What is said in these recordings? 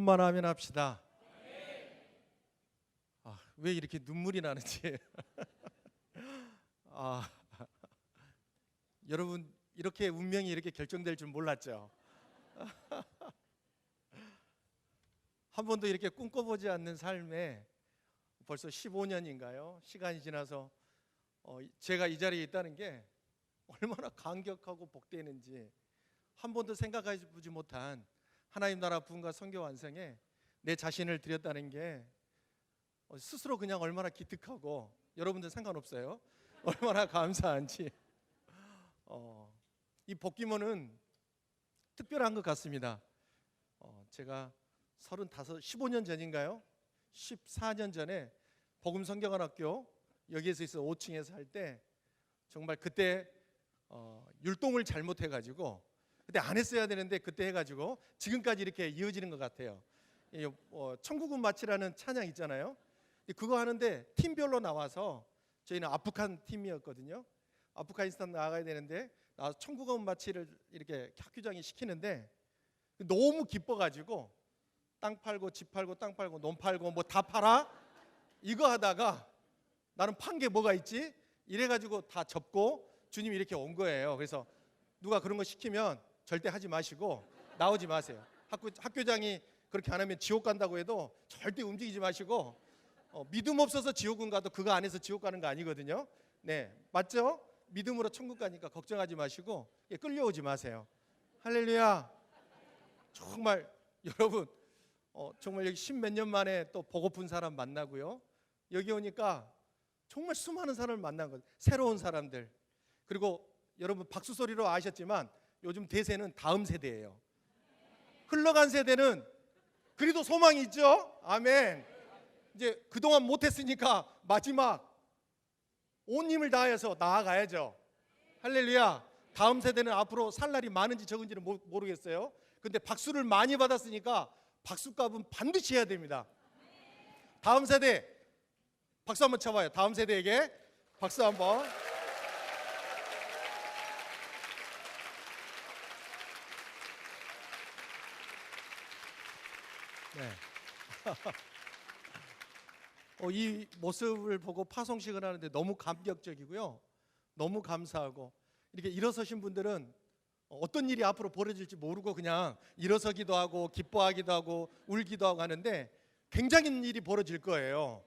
충만하면 합시다. 왜 이렇게 눈물이 나는지. 여러분 이렇게 운명이 이렇게 결정될 줄 몰랐죠. 한 번도 이렇게 꿈꿔보지 않는 삶에 벌써 15년인가요? 시간이 지나서 제가 이 자리에 있다는 게 얼마나 감격하고 복되는지 한 번도 생각해보지 못한 하나님 나라 부흥과 선교 완성에 내 자신을 드렸다는 게 스스로 그냥 얼마나 기특하고, 여러분들 상관없어요, 얼마나 감사한지. 이 복귀모는 특별한 것 같습니다. 제가 15년 전인가요? 14년 전에 복음성경학교 여기에서 있어 5층에서 할 때 정말 그때 율동을 잘못해가지고, 그때 안 했어야 되는데 그때 해가지고 지금까지 이렇게 이어지는 것 같아요. 천국은 마치라는 찬양 있잖아요. 그거 하는데 팀별로 나와서, 저희는 아프간 팀이었거든요. 아프가니스탄 나가야 되는데 나와서 천국은 마치를 이렇게 학교장이 시키는데 너무 기뻐가지고 땅 팔고 집 팔고 땅 팔고 논 팔고 뭐 다 팔아? 이거 하다가 나는 판 게 뭐가 있지? 이래가지고 다 접고 주님이 이렇게 온 거예요. 그래서 누가 그런 거 시키면 절대 하지 마시고 나오지 마세요. 학교장이 그렇게 안 하면 지옥 간다고 해도 절대 움직이지 마시고, 믿음 없어서 지옥은 가도 그거 안에서 지옥 가는 거 아니거든요. 네, 맞죠? 믿음으로 천국 가니까 걱정하지 마시고 끌려오지 마세요. 할렐루야. 정말 여러분 정말 여기 10몇 년 만에 또 보고픈 사람 만나고요. 여기 오니까 정말 수많은 사람을 만난 거예요. 새로운 사람들. 그리고 여러분 박수 소리로 아셨지만 요즘 대세는 다음 세대예요. 흘러간 세대는 그래도 소망이 있죠. 아멘. 이제 그동안 못했으니까 마지막 온 힘을 다해서 나아가야죠. 할렐루야. 다음 세대는 앞으로 살 날이 많은지 적은지는 모르겠어요. 근데 박수를 많이 받았으니까 박수값은 반드시 해야 됩니다. 다음 세대 박수 한번 쳐봐요. 다음 세대에게 박수 한번. 네. 이 모습을 보고 파송식을 하는데 너무 감격적이고요. 너무 감사하고, 이렇게 일어서신 분들은 어떤 일이 앞으로 벌어질지 모르고 그냥 일어서기도 하고 기뻐하기도 하고 울기도 하고 하는데 굉장히 일이 벌어질 거예요.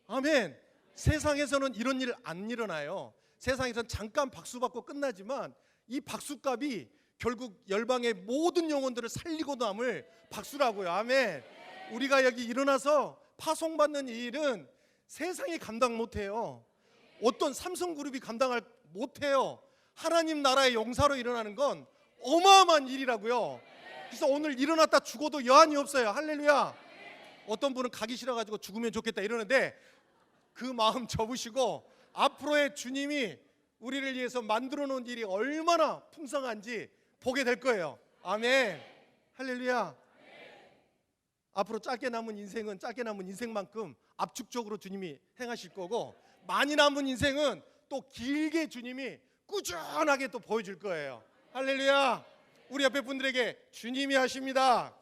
아멘. 세상에서는 이런 일 안 일어나요. 세상에서는 잠깐 박수 받고 끝나지만 이 박수값이 결국 열방의 모든 영혼들을 살리고 남을 박수라고요. 아멘. 우리가 여기 일어나서 파송받는 이 일은 세상이 감당 못해요. 어떤 삼성그룹이 감당을 못해요. 하나님 나라의 용사로 일어나는 건 어마어마한 일이라고요. 그래서 오늘 일어났다 죽어도 여한이 없어요. 할렐루야. 어떤 분은 가기 싫어가지고 죽으면 좋겠다 이러는데 그 마음 접으시고 앞으로의 주님이 우리를 위해서 만들어 놓은 일이 얼마나 풍성한지 보게 될 거예요. 아멘. 할렐루야. 앞으로 짧게 남은 인생은 짧게 남은 인생만큼 압축적으로 주님이 행하실 거고, 많이 남은 인생은 또 길게 주님이 꾸준하게 또 보여줄 거예요. 할렐루야. 우리 옆에 분들에게 주님이 하십니다.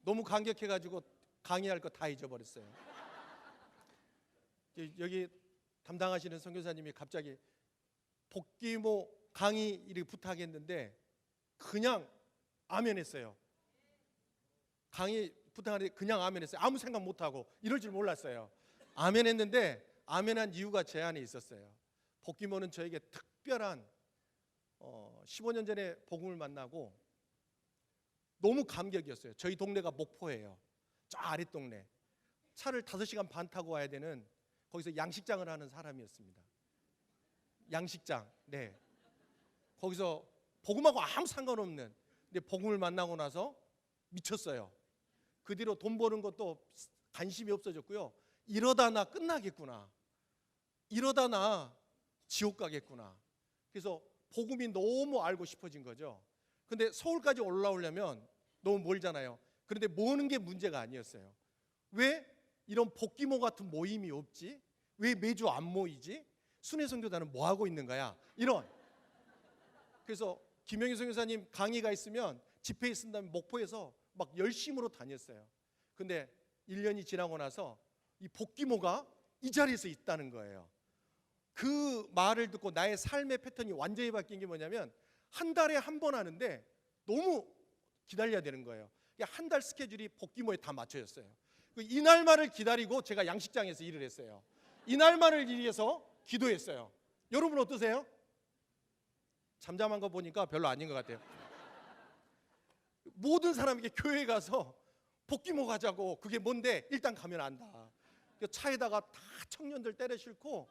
너무 감격해가지고 강의할 거 다 잊어버렸어요. 여기 담당하시는 선교사님이 갑자기 복귀모 강의 이렇게 부탁했는데 그냥 아멘 했어요. 강의 부탁하는데 그냥 아멘 했어요. 아무 생각 못하고 이럴 줄 몰랐어요. 아멘 했는데 아멘한 이유가 제 안에 있었어요. 복귀모는 저에게 특별한 15년 전에 복음을 만나고 너무 감격이었어요. 저희 동네가 목포예요. 저 아랫동네. 차를 5시간 반 타고 와야 되는, 거기서 양식장을 하는 사람이었습니다. 양식장. 네. 거기서 복음하고 아무 상관없는, 근데 복음을 만나고 나서 미쳤어요. 그 뒤로 돈 버는 것도 관심이 없어졌고요. 이러다 나 끝나겠구나. 이러다 나 지옥 가겠구나. 그래서 복음이 너무 알고 싶어진 거죠. 근데 서울까지 올라오려면 너무 멀잖아요. 그런데 모으는 게 문제가 아니었어요. 왜 이런 복귀모 같은 모임이 없지? 왜 매주 안 모이지? 순회선교단은 뭐 하고 있는 거야? 이런. 그래서 김영희 선교사님 강의가 있으면 집회에 있다면 목포에서 막 열심으로 다녔어요. 근데 1년이 지나고 나서 이 복귀모가 이 자리에서 있다는 거예요. 그 말을 듣고 나의 삶의 패턴이 완전히 바뀐 게 뭐냐면 한 달에 한 번 하는데 너무 기다려야 되는 거예요. 한 달 스케줄이 복귀모에 다 맞춰졌어요. 이날만을 기다리고 제가 양식장에서 일을 했어요. 이날만을 위해서 기도했어요. 여러분 어떠세요? 잠잠한 거 보니까 별로 아닌 것 같아요. 모든 사람에게 교회에 가서 복귀모 가자고, 그게 뭔데? 일단 가면 안다. 차에다가 다 청년들 때려 싣고,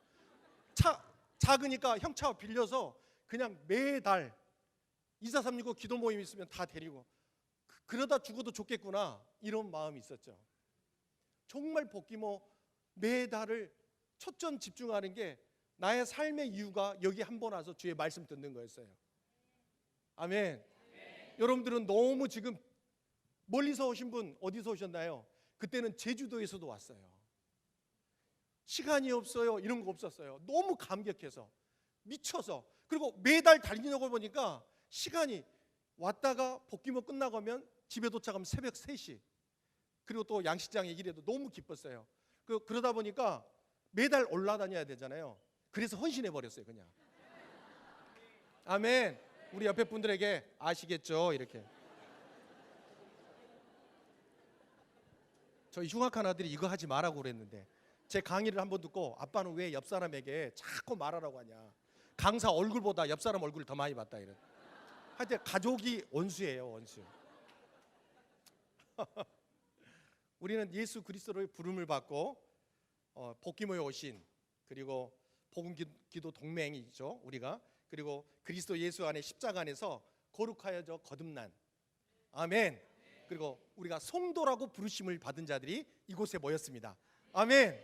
차 작으니까 형차 빌려서 그냥 매달 2436 기도 모임 있으면 다 데리고, 그러다 죽어도 좋겠구나 이런 마음이 있었죠. 정말 복귀모 매달을 초점 집중하는 게 나의 삶의 이유가 여기 한 번 와서 주의 말씀 듣는 거였어요. 아멘. 여러분들은 너무 지금 멀리서 오신 분 어디서 오셨나요? 그때는 제주도에서도 왔어요. 시간이 없어요 이런 거 없었어요. 너무 감격해서 미쳐서. 그리고 매달 달리려고 보니까 시간이 왔다가 복귀모 끝나고 하면 집에 도착하면 새벽 3시, 그리고 또 양식장에 일해도 너무 기뻤어요. 그러다 보니까 매달 올라다녀야 되잖아요. 그래서 헌신해 버렸어요 그냥. 아멘. 우리 옆에 분들에게 아시겠죠? 이렇게. 저희 흉악한 아들이 이거 하지 말라고 그랬는데, 제 강의를 한번 듣고 아빠는 왜 옆 사람에게 자꾸 말하라고 하냐, 강사 얼굴보다 옆 사람 얼굴을 더 많이 봤다 이런. 하여튼 가족이 원수예요, 원수. 우리는 예수 그리스도의 부름을 받고 복귀모에 오신, 그리고 복음기도 동맹이죠 우리가. 그리고 그리스도 예수 안에 십자가 안에서 거룩하여져 거듭난, 아멘. 그리고 우리가 성도라고 부르심을 받은 자들이 이곳에 모였습니다. 아멘.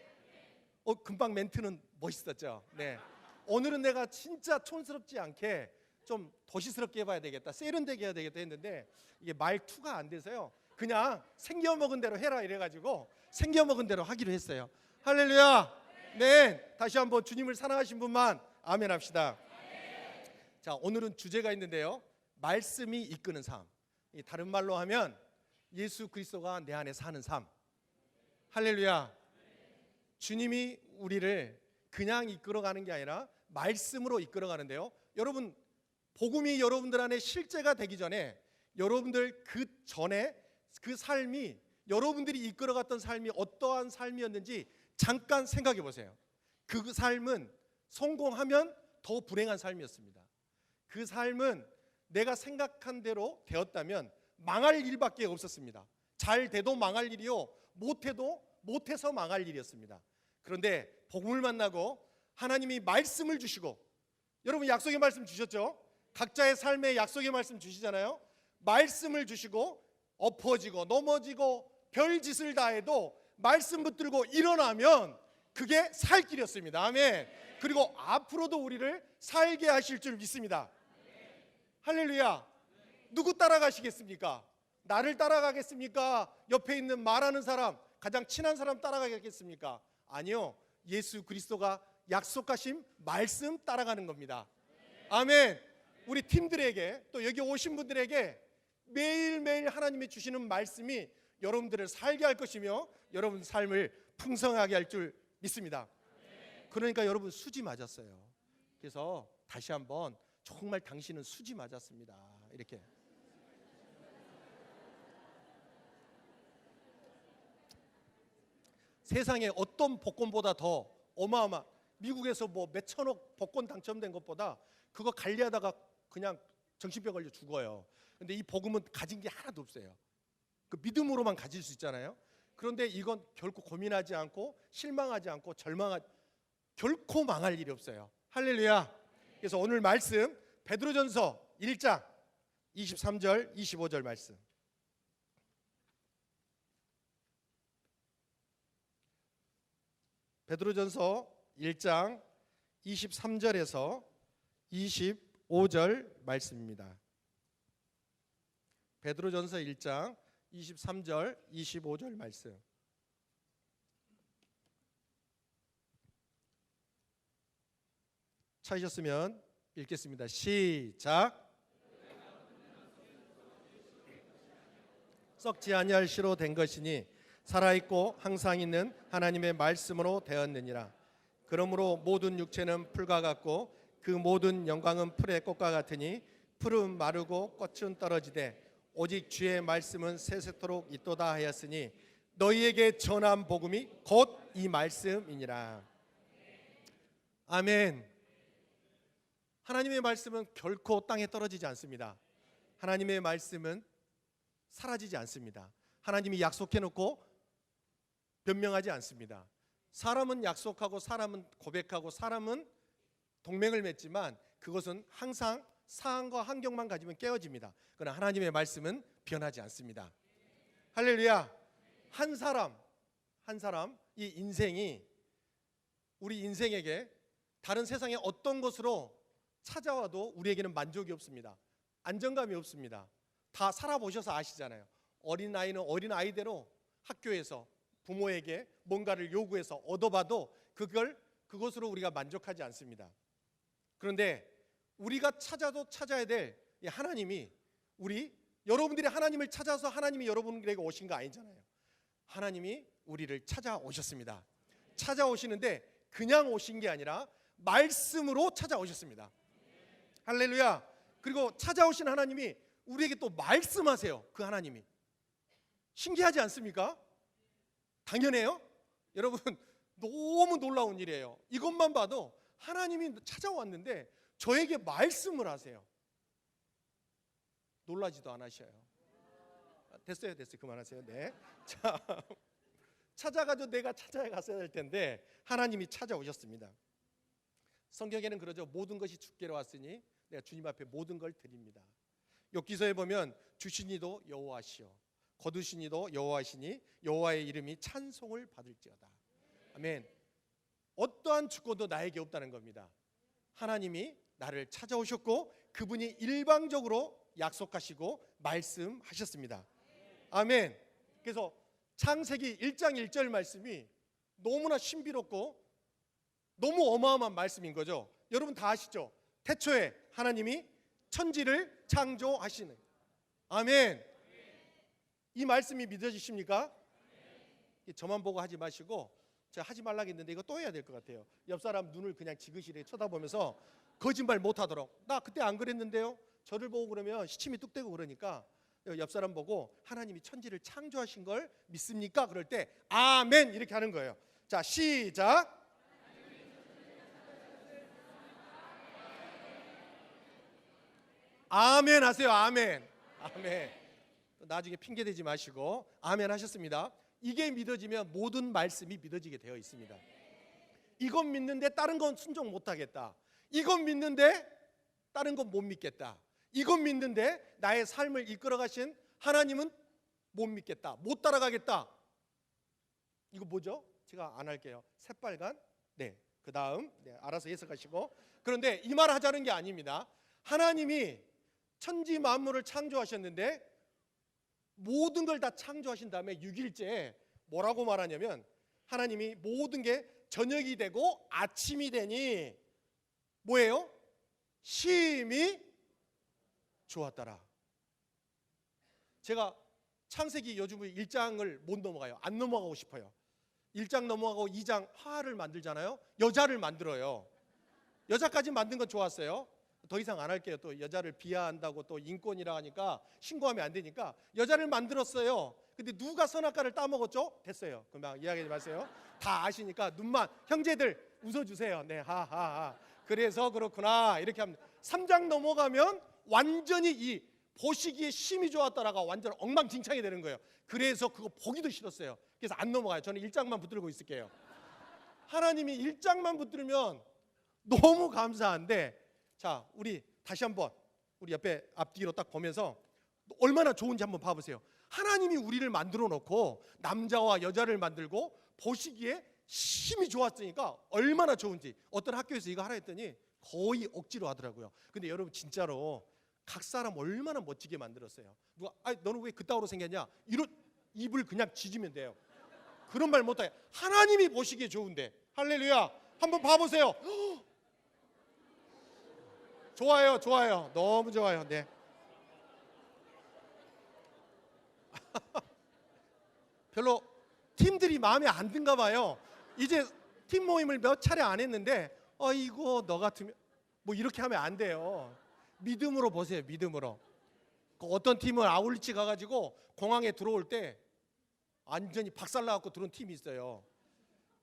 금방 멘트는 멋있었죠. 네. 오늘은 내가 진짜 촌스럽지 않게 좀 도시스럽게 해봐야 되겠다, 세련되게 해야 되겠다 했는데 이게 말투가 안 돼서요, 그냥 생겨먹은 대로 해라 이래가지고 생겨먹은 대로 하기로 했어요. 할렐루야. 네. 다시 한번 주님을 사랑하신 분만 아멘 합시다. 자, 오늘은 주제가 있는데요, 말씀이 이끄는 삶. 다른 말로 하면 예수 그리스도가 내 안에 사는 삶. 할렐루야. 주님이 우리를 그냥 이끌어가는 게 아니라 말씀으로 이끌어가는데요, 여러분 복음이 여러분들 안에 실제가 되기 전에 여러분들 그 전에 그 삶이, 여러분들이 이끌어갔던 삶이 어떠한 삶이었는지 잠깐 생각해 보세요. 그 삶은 성공하면 더 불행한 삶이었습니다. 그 삶은 내가 생각한 대로 되었다면 망할 일밖에 없었습니다. 잘 돼도 망할 일이요, 못해서 망할 일이었습니다. 그런데 복음을 만나고 하나님이 말씀을 주시고, 여러분 약속의 말씀 주셨죠? 각자의 삶에 약속의 말씀 주시잖아요. 말씀을 주시고 엎어지고 넘어지고 별짓을 다 해도 말씀 붙들고 일어나면 그게 살 길이었습니다. 아멘. 그리고 앞으로도 우리를 살게 하실 줄 믿습니다. 할렐루야. 누구 따라가시겠습니까? 나를 따라가겠습니까? 옆에 있는 말하는 사람, 가장 친한 사람 따라가겠습니까? 아니요, 예수 그리스도가 약속하신 말씀 따라가는 겁니다. 아멘. 우리 팀들에게, 또 여기 오신 분들에게 매일매일 하나님이 주시는 말씀이 여러분들을 살게 할 것이며 여러분 삶을 풍성하게 할 줄 믿습니다. 그러니까 여러분 수지 맞았어요. 그래서 다시 한번 정말 당신은 수지 맞았습니다. 이렇게. 세상에 어떤 복권보다 더 어마어마, 미국에서 뭐 몇천억 복권 당첨된 것보다 그거 관리하다가 그냥 정신병 걸려 죽어요. 근데 이 복음은 가진 게 하나도 없어요. 그 믿음으로만 가질 수 있잖아요. 그런데 이건 결코 고민하지 않고 실망하지 않고 결코 망할 일이 없어요. 할렐루야. 그래서 오늘 말씀 베드로전서 1장 23절 25절 말씀. 베드로전서 1장 23절에서 25절 말씀입니다. 베드로전서 1장 23절 25절 말씀. 찾으셨으면 읽겠습니다. 시작. 썩지 아니할 씨로 된 것이니 살아있고 항상 있는 하나님의 말씀으로 되었느니라. 그러므로 모든 육체는 풀과 같고 그 모든 영광은 풀의 꽃과 같으니 풀은 마르고 꽃은 떨어지되 오직 주의 말씀은 세세토록 있도다 하였으니 너희에게 전한 복음이 곧 이 말씀이니라. 아멘. 하나님의 말씀은 결코 땅에 떨어지지 않습니다. 하나님의 말씀은 사라지지 않습니다. 하나님이 약속해놓고 변명하지 않습니다. 사람은 약속하고 사람은 고백하고 사람은 동맹을 맺지만 그것은 항상 상황과 환경만 가지면 깨어집니다. 그러나 하나님의 말씀은 변하지 않습니다. 할렐루야. 한 사람 이 인생이 우리 인생에게 다른 세상의 어떤 것으로 찾아와도 우리에게는 만족이 없습니다. 안정감이 없습니다. 다 살아보셔서 아시잖아요. 어린아이는 어린아이대로 학교에서 부모에게 뭔가를 요구해서 얻어봐도 그것으로 우리가 만족하지 않습니다. 그런데 우리가 찾아야 될 하나님이 여러분들이 하나님을 찾아서 하나님이 여러분들에게 오신 거 아니잖아요. 하나님이 우리를 찾아오셨습니다. 찾아오시는데 그냥 오신 게 아니라 말씀으로 찾아오셨습니다. 할렐루야. 그리고 찾아오신 하나님이 우리에게 또 말씀하세요. 그 하나님이 신기하지 않습니까? 당연해요. 여러분 너무 놀라운 일이에요. 이것만 봐도 하나님이 찾아왔는데 저에게 말씀을 하세요. 놀라지도 않으셔요. 됐어요. 그만하세요. 네. 자, 찾아가지고 내가 찾아갔어야 될 텐데 하나님이 찾아오셨습니다. 성경에는 그러죠. 모든 것이 주께로 왔으니 내가 주님 앞에 모든 걸 드립니다. 욥기서에 보면 주시니도 여호와시요 거두시니도 여호와시니 여호와의 이름이 찬송을 받을지어다. 아멘. 어떠한 주권도 나에게 없다는 겁니다. 하나님이 나를 찾아오셨고 그분이 일방적으로 약속하시고 말씀하셨습니다. 아멘. 그래서 창세기 1장 1절 말씀이 너무나 신비롭고 너무 어마어마한 말씀인 거죠. 여러분 다 아시죠? 태초에 하나님이 천지를 창조하시는. 아멘. 이 말씀이 믿어지십니까? 저만 보고 하지 마시고 제가 하지 말라고 했는데 이거 또 해야 될 것 같아요. 옆 사람 눈을 그냥 지그시게 쳐다보면서 거짓말 못하도록. 나 그때 안 그랬는데요. 저를 보고 그러면 시침이 뚝 떼고 그러니까 옆 사람 보고 하나님이 천지를 창조하신 걸 믿습니까? 그럴 때 아멘 이렇게 하는 거예요. 자, 시작. 아멘 하세요. 아멘. 나중에 핑계 대지 마시고 아멘 하셨습니다. 이게 믿어지면 모든 말씀이 믿어지게 되어 있습니다. 이건 믿는데 다른 건 순종 못하겠다. 이건 믿는데 다른 건 못 믿겠다. 이건 믿는데 나의 삶을 이끌어 가신 하나님은 못 믿겠다. 못 따라가겠다. 이거 뭐죠? 제가 안 할게요. 새빨간. 네. 그 다음 알아서 해석하시고. 그런데 이 말 하자는 게 아닙니다. 하나님이 천지 만물을 창조하셨는데 모든 걸 다 창조하신 다음에 6일째에 뭐라고 말하냐면 하나님이 모든 게 저녁이 되고 아침이 되니 뭐예요? 심히 좋았더라. 제가 창세기 요즘 1장을 못 넘어가요. 안 넘어가고 싶어요. 1장 넘어가고 2장 화를 만들잖아요. 여자를 만들어요. 여자까지 만든 건 좋았어요. 더 이상 안 할게요. 또 여자를 비하한다고 또 인권이라 하니까 신고하면 안 되니까 여자를 만들었어요. 근데 누가 선악과를 따먹었죠? 됐어요. 그만 이야기하지 마세요. 다 아시니까 눈만 형제들 웃어주세요. 네, 하하하. 그래서 그렇구나 이렇게 하면 3장 넘어가면 완전히 이 보시기에 심히 좋았다라가 완전 엉망진창이 되는 거예요. 그래서 그거 보기도 싫었어요. 그래서 안 넘어가요. 저는 1장만 붙들고 있을게요. 하나님이 1장만 붙들면 너무 감사한데 자, 우리 다시 한번 우리 옆에 앞뒤로 딱 보면서 얼마나 좋은지 한번 봐보세요. 하나님이 우리를 만들어 놓고 남자와 여자를 만들고 보시기에 심히 좋았으니까 얼마나 좋은지. 어떤 학교에서 이거 하라 했더니 거의 억지로 하더라고요. 근데 여러분 진짜로 각 사람 얼마나 멋지게 만들었어요. 누가 너는 왜 그따위로 생겼냐? 이런 입을 그냥 지지면 돼요. 그런 말 못해. 하나님이 보시기에 좋은데. 할렐루야. 한번 봐보세요. 좋아요. 너무 좋아요. 네. 별로 팀들이 마음에 안 든가 봐요. 이제 팀 모임을 몇 차례 안 했는데 이거 너 같으면 뭐 이렇게 하면 안 돼요. 믿음으로 보세요. 믿음으로. 어떤 팀을 아울리치 가가지고 공항에 들어올 때 완전히 박살나갖고 들어온 팀이 있어요.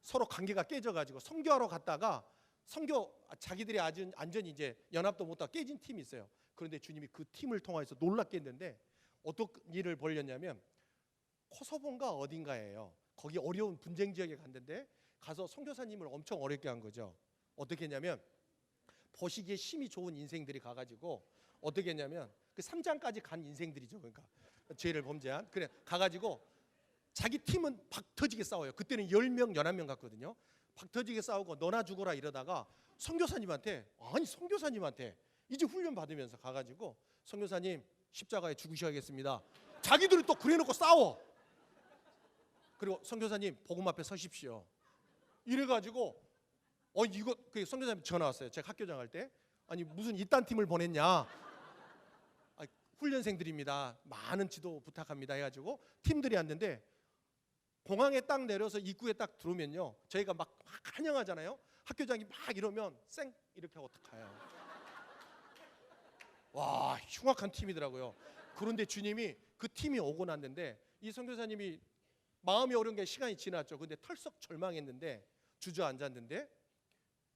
서로 관계가 깨져가지고 선교하러 갔다가 자기들이 아주 완전히 이제 연합도 못하고 깨진 팀이 있어요. 그런데 주님이 그 팀을 통해서 놀랍게 했는데 어떤 일을 벌였냐면 코소보인가 어딘가예요. 거기 어려운 분쟁 지역에 갔는데 가서 선교사님을 엄청 어렵게 한 거죠. 어떻게 했냐면 보시기에 힘이 좋은 인생들이 가가지고 어떻게 했냐면 그 3장까지 간 인생들이죠. 그러니까 죄를 범죄한 그래 가가지고 자기 팀은 박 터지게 싸워요. 그때는 10명, 11명 갔거든요. 박 터지게 싸우고 너나 죽어라 이러다가 선교사님한테 이제 훈련 받으면서 가가지고 선교사님 십자가에 죽으셔야겠습니다. 자기들이 또 그래놓고 싸워. 그리고 선교사님 복음 앞에 서십시오. 이래가지고 이거 그 선교사님 전화 왔어요. 제가 학교장 할 때 아니 무슨 이딴 팀을 보냈냐. 훈련생들입니다. 많은 지도 부탁합니다 해가지고 팀들이 왔는데 공항에 딱 내려서 입구에 딱 들어오면요 저희가 막 환영하잖아요. 학교장이 막 이러면 쌩 이렇게 하고 딱 가요. 와 흉악한 팀이더라고요. 그런데 주님이 그 팀이 오고 났는데 이 선교사님이 마음이 어려운 게 시간이 지났죠. 근데 털썩 절망했는데 주저앉았는데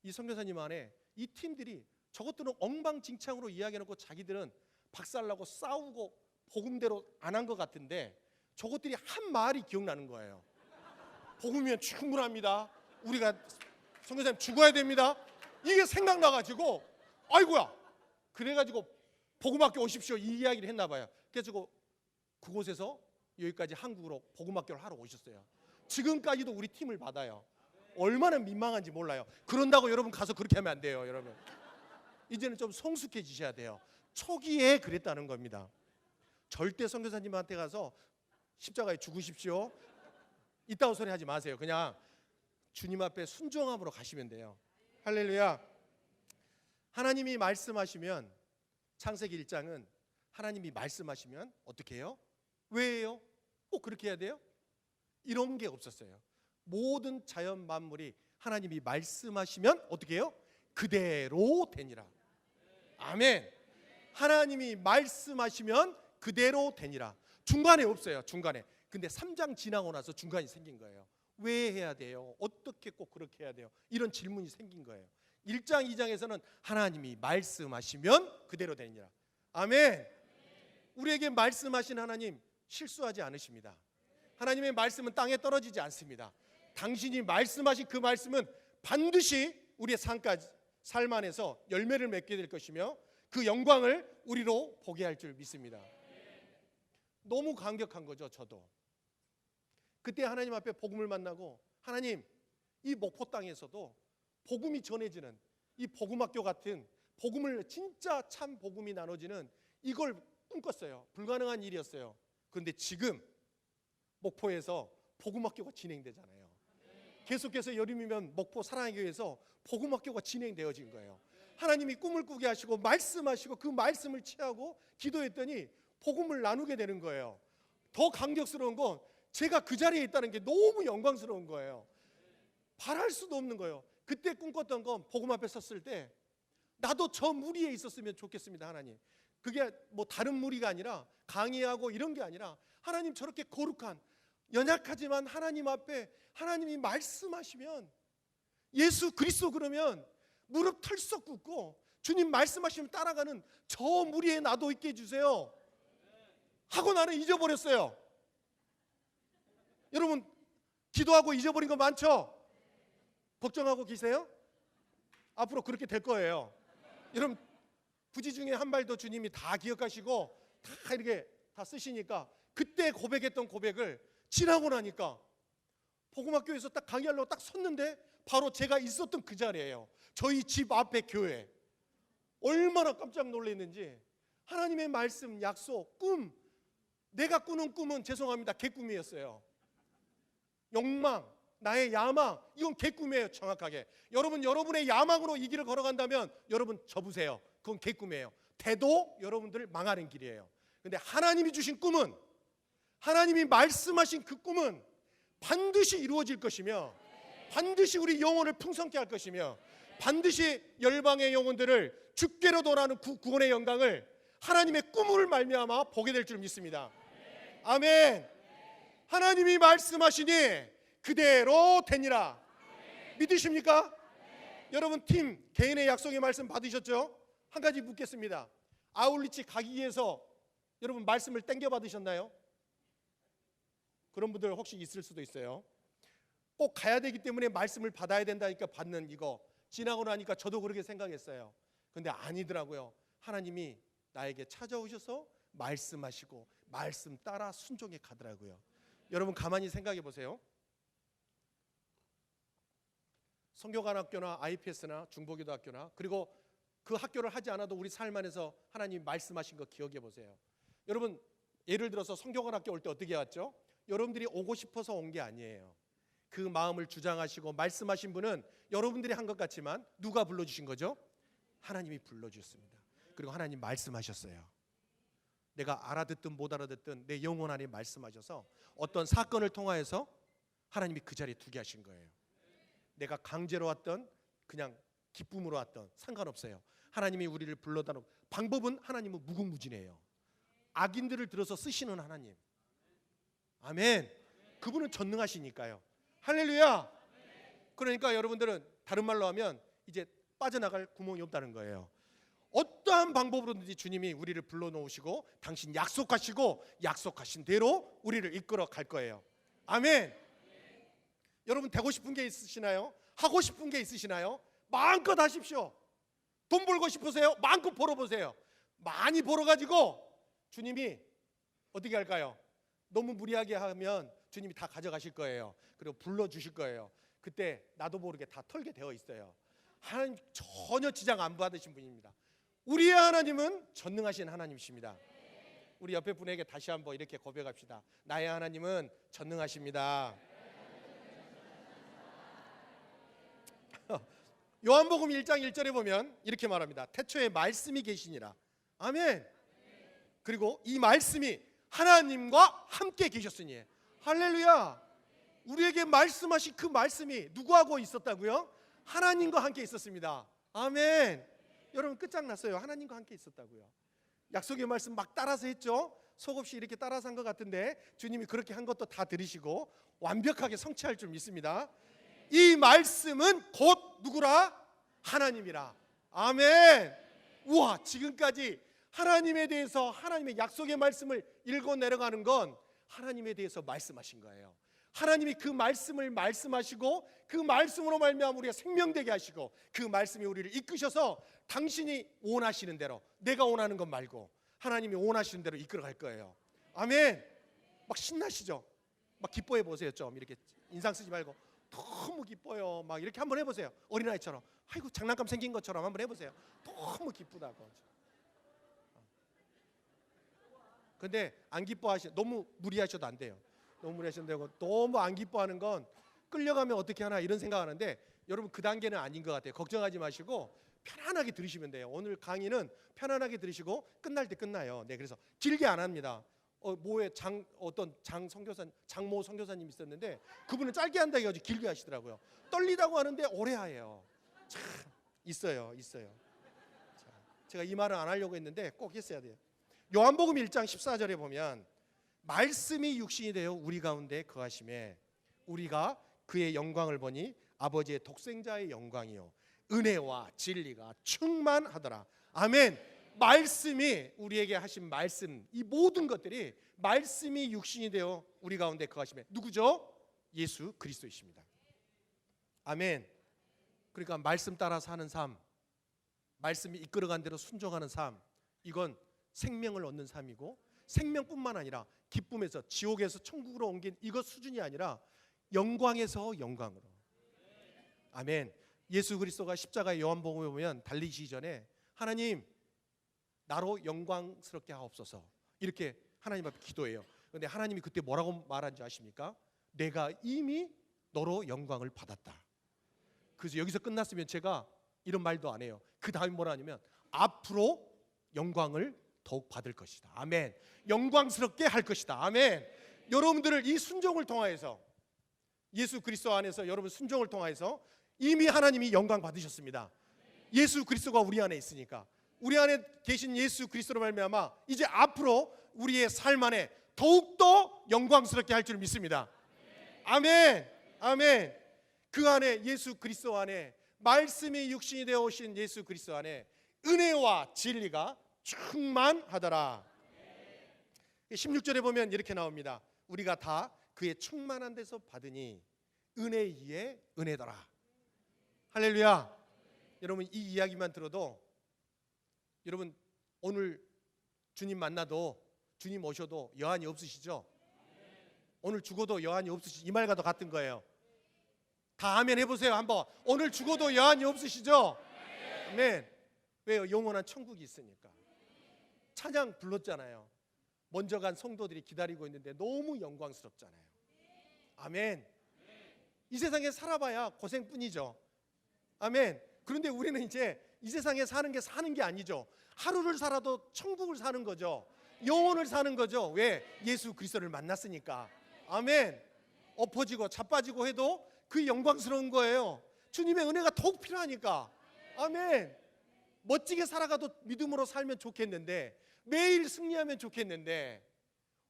이 선교사님 안에 이 팀들이 저것들은 엉망진창으로 이야기해놓고 자기들은 박살나고 싸우고 복음대로 안 한 것 같은데 저것들이 한 말이 기억나는 거예요. 복음이면 충분합니다. 우리가 선교사님 죽어야 됩니다. 이게 생각나가지고 아이고야 그래가지고 복음학교 오십시오 이 이야기를 했나 봐요. 그래서 그곳에서 여기까지 한국으로 복음학교를 하러 오셨어요. 지금까지도 우리 팀을 받아요. 얼마나 민망한지 몰라요. 그런다고 여러분 가서 그렇게 하면 안 돼요. 여러분 이제는 좀 성숙해지셔야 돼요. 초기에 그랬다는 겁니다. 절대 선교사님한테 가서 십자가에 죽으십시오 이따위 소리 하지 마세요. 그냥 주님 앞에 순종함으로 가시면 돼요. 할렐루야. 하나님이 말씀하시면 창세기 1장은 하나님이 말씀하시면 어떻게 해요? 왜 해요? 꼭 그렇게 해야 돼요? 이런 게 없었어요. 모든 자연 만물이 하나님이 말씀하시면 어떻게 해요? 그대로 되니라. 아멘. 하나님이 말씀하시면 그대로 되니라. 중간에 없어요. 중간에. 근데 3장 지나고 나서 중간이 생긴 거예요. 왜 해야 돼요? 어떻게 꼭 그렇게 해야 돼요? 이런 질문이 생긴 거예요. 1장 2장에서는 하나님이 말씀하시면 그대로 되니라. 아멘. 우리에게 말씀하신 하나님 실수하지 않으십니다. 하나님의 말씀은 땅에 떨어지지 않습니다. 당신이 말씀하신 그 말씀은 반드시 우리의 삶 안에서 열매를 맺게 될 것이며 그 영광을 우리로 보게 할 줄 믿습니다. 너무 감격한 거죠. 저도 그때 하나님 앞에 복음을 만나고 하나님 이 목포 땅에서도 복음이 전해지는 이 복음학교 같은 복음을 진짜 참 복음이 나눠지는 이걸 꿈꿨어요. 불가능한 일이었어요. 그런데 지금 목포에서 복음학교가 진행되잖아요. 계속해서 여름이면 목포 사랑의 교회에서 복음학교가 진행되어진 거예요. 하나님이 꿈을 꾸게 하시고 말씀하시고 그 말씀을 취하고 기도했더니 복음을 나누게 되는 거예요. 더 감격스러운 건 제가 그 자리에 있다는 게 너무 영광스러운 거예요. 바랄 수도 없는 거예요. 그때 꿈꿨던 건 복음 앞에 섰을 때 나도 저 무리에 있었으면 좋겠습니다. 하나님 그게 뭐 다른 무리가 아니라 강의하고 이런 게 아니라 하나님 저렇게 거룩한 연약하지만 하나님 앞에 하나님이 말씀하시면 예수 그리스도 그러면 무릎 털썩 꿇고 주님 말씀하시면 따라가는 저 무리에 나도 있게 해주세요 하고 나는 잊어버렸어요. 여러분 기도하고 잊어버린 거 많죠? 걱정하고 계세요? 앞으로 그렇게 될 거예요. 여러분 부지 중에 한 발도 주님이 다 기억하시고 다 이렇게 다 쓰시니까 그때 고백했던 고백을 지나고 나니까 복음학교에서 딱 강의하려고 딱 섰는데 바로 제가 있었던 그 자리예요. 저희 집 앞에 교회. 얼마나 깜짝 놀랐는지. 하나님의 말씀, 약속, 꿈. 내가 꾸는 꿈은 죄송합니다. 개꿈이었어요. 욕망, 나의 야망, 이건 개꿈이에요. 정확하게. 여러분의 야망으로 이 길을 걸어간다면 여러분 접으세요. 그건 개꿈이에요. 대도 여러분들 망하는 길이에요. 근데 하나님이 주신 꿈은 하나님이 말씀하신 그 꿈은 반드시 이루어질 것이며 반드시 우리 영혼을 풍성케 할 것이며 반드시 열방의 영혼들을 주께로 돌아오는 구원의 영광을 하나님의 꿈을 말미암아 보게 될 줄 믿습니다. 아멘. 하나님이 말씀하시니 그대로 되니라. 믿으십니까? 여러분 팀 개인의 약속의 말씀 받으셨죠? 한 가지 묻겠습니다. 아울리치 가기 위해서 여러분 말씀을 땡겨 받으셨나요? 그런 분들 혹시 있을 수도 있어요. 꼭 가야 되기 때문에 말씀을 받아야 된다니까 받는 이거 지나고 나니까 저도 그렇게 생각했어요. 근데 아니더라고요. 하나님이 나에게 찾아오셔서 말씀하시고 말씀 따라 순종해 가더라고요. 여러분 가만히 생각해 보세요. 성교관학교나 IPS나 중보기도학교나 그리고 그 학교를 하지 않아도 우리 삶 안에서 하나님이 말씀하신 거 기억해 보세요. 여러분 예를 들어서 성교관학교 올 때 어떻게 왔죠? 여러분들이 오고 싶어서 온 게 아니에요. 그 마음을 주장하시고 말씀하신 분은 여러분들이 한 것 같지만 누가 불러주신 거죠? 하나님이 불러주셨습니다. 그리고 하나님 말씀하셨어요. 내가 알아듣든 못 알아듣든 내 영혼 안에 말씀하셔서 어떤 사건을 통하여서 하나님이 그 자리에 두게 하신 거예요. 내가 강제로 왔던 그냥 기쁨으로 왔던 상관없어요. 하나님이 우리를 불러다 놓고 방법은 하나님은 무궁무진해요. 악인들을 들어서 쓰시는 하나님. 아멘. 그분은 전능하시니까요. 할렐루야. 그러니까 여러분들은 다른 말로 하면 이제 빠져나갈 구멍이 없다는 거예요. 어떠한 방법으로든지 주님이 우리를 불러놓으시고 당신 약속하시고 약속하신 대로 우리를 이끌어 갈 거예요. 아멘. 여러분 되고 싶은 게 있으시나요? 하고 싶은 게 있으시나요? 마음껏 하십시오. 돈 벌고 싶으세요? 마음껏 벌어보세요. 많이 벌어가지고 주님이 어떻게 할까요? 너무 무리하게 하면 주님이 다 가져가실 거예요. 그리고 불러주실 거예요. 그때 나도 모르게 다 털게 되어 있어요. 하나님 전혀 지장 안 받으신 분입니다. 우리의 하나님은 전능하신 하나님이십니다. 우리 옆에 분에게 다시 한번 이렇게 고백합시다. 나의 하나님은 전능하십니다. 요한복음 1장 1절에 보면 이렇게 말합니다. 태초에 말씀이 계시니라. 아멘. 그리고 이 말씀이 하나님과 함께 계셨으니. 할렐루야. 우리에게 말씀하신 그 말씀이 누구하고 있었다고요? 하나님과 함께 있었습니다. 아멘. 여러분 끝장났어요. 하나님과 함께 있었다고요. 약속의 말씀 막 따라서 했죠. 속없이 이렇게 따라서 한 것 같은데 주님이 그렇게 한 것도 다 들으시고 완벽하게 성취할 줄 믿습니다. 이 말씀은 곧 누구라? 하나님이라. 아멘. 우와, 지금까지 하나님에 대해서 하나님의 약속의 말씀을 읽어 내려가는 건 하나님에 대해서 말씀하신 거예요. 하나님이 그 말씀을 말씀하시고 그 말씀으로 말미암아 우리가 생명되게 하시고 그 말씀이 우리를 이끄셔서 당신이 원하시는 대로, 내가 원하는 것 말고 하나님이 원하시는 대로 이끌어갈 거예요. 아멘. 막 신나시죠? 막 기뻐해 보세요. 좀 이렇게 인상 쓰지 말고 너무 기뻐요. 막 이렇게 한번 해보세요. 어린아이처럼. 아이고 장난감 생긴 것처럼 한번 해보세요. 너무 기쁘다고. 근데 안 너무 무리하셔도 안 돼요. 너무 무리하셔도 되고 너무 안 기뻐하는 건 끌려가면 어떻게 하나 이런 생각하는데 여러분 그 단계는 아닌 것 같아요. 걱정하지 마시고 편안하게 들으시면 돼요. 오늘 강의는 편안하게 들으시고 끝날 때 끝나요. 네, 그래서 길게 안 합니다. 뭐에 어떤 장모 선교사님 있었는데 그분은 짧게 한다 해가지고 길게 하시더라고요. 떨리다고 하는데 오래 해요. 참 있어요. 자, 제가 이 말은 안 하려고 했는데 꼭 했어야 돼요. 요한복음 1장 14절에 보면 말씀이 육신이 되어 우리 가운데 거하심에 우리가 그의 영광을 보니 아버지의 독생자의 영광이요 은혜와 진리가 충만하더라. 아멘. 말씀이 우리에게 하신 말씀, 이 모든 것들이 말씀이 육신이 되어 우리 가운데 거하심에 누구죠? 예수 그리스도이십니다. 아멘. 그러니까 말씀 따라 사는 삶, 말씀이 이끌어간 대로 순종하는 삶, 이건 생명을 얻는 삶이고 생명뿐만 아니라 기쁨에서 지옥에서 천국으로 옮긴 이것 수준이 아니라 영광에서 영광으로. 아멘. 예수 그리스도가 십자가의 요한복음에 보면 달리시기 전에 하나님 나로 영광스럽게 하옵소서 이렇게 하나님 앞에 기도해요. 그런데 하나님이 그때 뭐라고 말한지 아십니까? 내가 이미 너로 영광을 받았다. 그래서 여기서 끝났으면 제가 이런 말도 안 해요. 그 다음에 뭐라 하냐면 앞으로 영광을 더욱 받을 것이다. 아멘. 영광스럽게 할 것이다. 아멘. 여러분들을 이 순종을 통하여서, 예수 그리스도 안에서 여러분 순종을 통하여서 이미 하나님이 영광 받으셨습니다. 예수 그리스도가 우리 안에 있으니까, 우리 안에 계신 예수 그리스도로 말미암아 이제 앞으로 우리의 삶 안에 더욱더 영광스럽게 할 줄 믿습니다. 아멘. 아멘. 그 안에, 예수 그리스도 안에, 말씀이 육신이 되어 오신 예수 그리스도 안에 은혜와 진리가 충만하더라. 16절에 보면 이렇게 나옵니다. 우리가 다 그의 충만한 데서 받으니 은혜 위에 은혜더라. 할렐루야. 여러분, 이 이야기만 들어도, 여러분 오늘 주님 만나도, 주님 오셔도 여한이 없으시죠? 오늘 죽어도 여한이 없으시죠? 이 말과도 같은 거예요. 다 아멘 해보세요 한번. 오늘 죽어도 여한이 없으시죠? 아멘. 왜요? 영원한 천국이 있으니까. 찬양 불렀잖아요. 먼저 간 성도들이 기다리고 있는데 너무 영광스럽잖아요. 아멘. 이 세상에 살아봐야 고생뿐이죠. 아멘. 그런데 우리는 이제 이 세상에 사는 게 아니죠. 하루를 살아도 천국을 사는 거죠. 영혼을 사는 거죠. 왜? 예수 그리스도를 만났으니까. 아멘. 엎어지고 자빠지고 해도 그 영광스러운 거예요. 주님의 은혜가 더욱 필요하니까. 아멘. 멋지게 살아가도 믿음으로 살면 좋겠는데, 매일 승리하면 좋겠는데,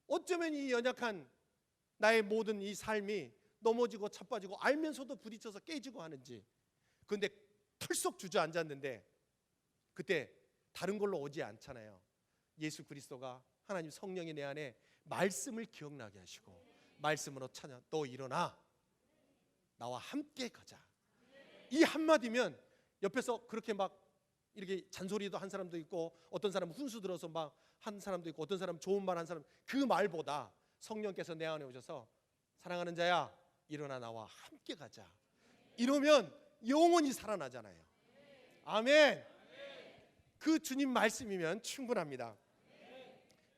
어쩌면 이 연약한 나의 모든 이 삶이 넘어지고 자빠지고 알면서도 부딪혀서 깨지고 하는지. 그런데 털썩 주저앉았는데 그때 다른 걸로 오지 않잖아요. 예수 그리스도가, 하나님 성령이 내 안에 말씀을 기억나게 하시고 말씀으로 찾아, 너 일어나, 나와 함께 가자. 이 한마디면 옆에서 그렇게 막 이렇게 잔소리도 한 사람도 있고, 어떤 사람은 훈수 들어서 막 한 사람도 있고, 어떤 사람은 좋은 말 한 사람, 그 말보다 성령께서 내 안에 오셔서 사랑하는 자야 일어나 나와 함께 가자, 이러면 영원히 살아나잖아요. 아멘. 그 주님 말씀이면 충분합니다.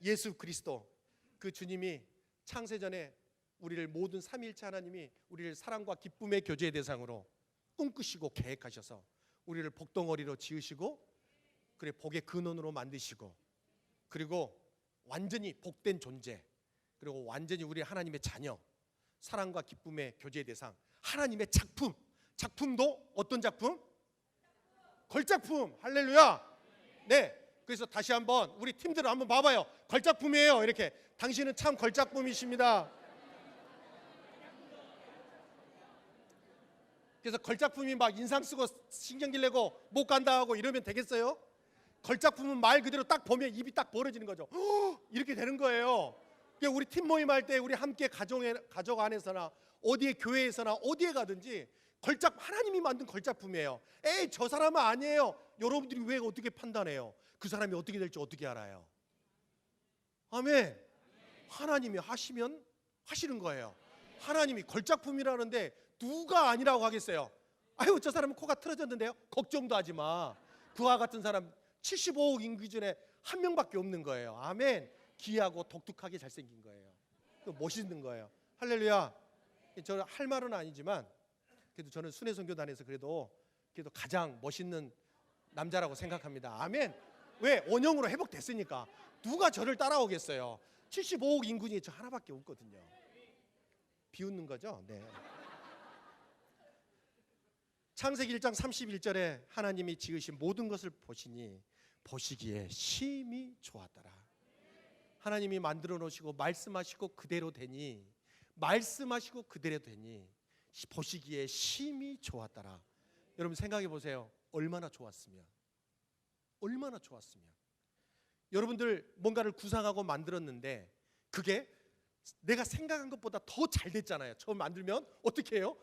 예수 그리스도, 그 주님이 창세전에 우리를, 모든 삼위일체 하나님이 우리를 사랑과 기쁨의 교제의 대상으로 꿈꾸시고 계획하셔서 우리를 복덩어리로 지으시고, 그래 복의 근원으로 만드시고, 그리고 완전히 복된 존재, 그리고 완전히 우리 하나님의 자녀, 사랑과 기쁨의 교제의 대상, 하나님의 작품. 작품도 어떤 작품? 걸작품. 할렐루야. 네. 그래서 다시 한번 우리 팀들을 한번 봐봐요. 걸작품이에요. 이렇게. 당신은 참 걸작품이십니다. 그래서 걸작품이 막 인상 쓰고 신경질 내고 못 간다 하고 이러면 되겠어요? 걸작품은 말 그대로 딱 보면 입이 딱 벌어지는 거죠. 이렇게 되는 거예요. 우리 팀 모임할 때 우리 함께 가족 안에서나 어디에, 교회에서나 어디에 가든지 하나님이 만든 걸작품이에요. 에이, 저 사람은 아니에요. 여러분들이 왜 어떻게 판단해요? 그 사람이 어떻게 될지 어떻게 알아요? 아멘. 하나님이 하시면 하시는 거예요. 하나님이 걸작품이라는데 누가 아니라고 하겠어요? 아유, 저 사람은 코가 틀어졌는데요. 걱정도 하지 마. 그와 같은 사람 75억 인구 중에 한 명밖에 없는 거예요. 아멘. 귀하고 독특하게 잘생긴 거예요. 멋있는 거예요. 할렐루야. 저는 할 말은 아니지만 그래도 저는 순회선교단에서 그래도 가장 멋있는 남자라고 생각합니다. 아멘. 왜? 원형으로 회복됐으니까. 누가 저를 따라오겠어요? 75억 인구 중에 저 하나밖에 없거든요. 비웃는 거죠? 네. 창세기 1장 31절에 하나님이 지으신 모든 것을 보시니 보시기에 심히 좋았더라. 하나님이 만들어 놓으시고 말씀하시고 그대로 되니, 말씀하시고 그대로 되니 보시기에 심히 좋았더라. 여러분 생각해 보세요. 얼마나 좋았으면, 얼마나 좋았으면. 여러분들 뭔가를 구상하고 만들었는데 그게 내가 생각한 것보다 더 잘 됐잖아요. 처음 만들면 어떻게 해요?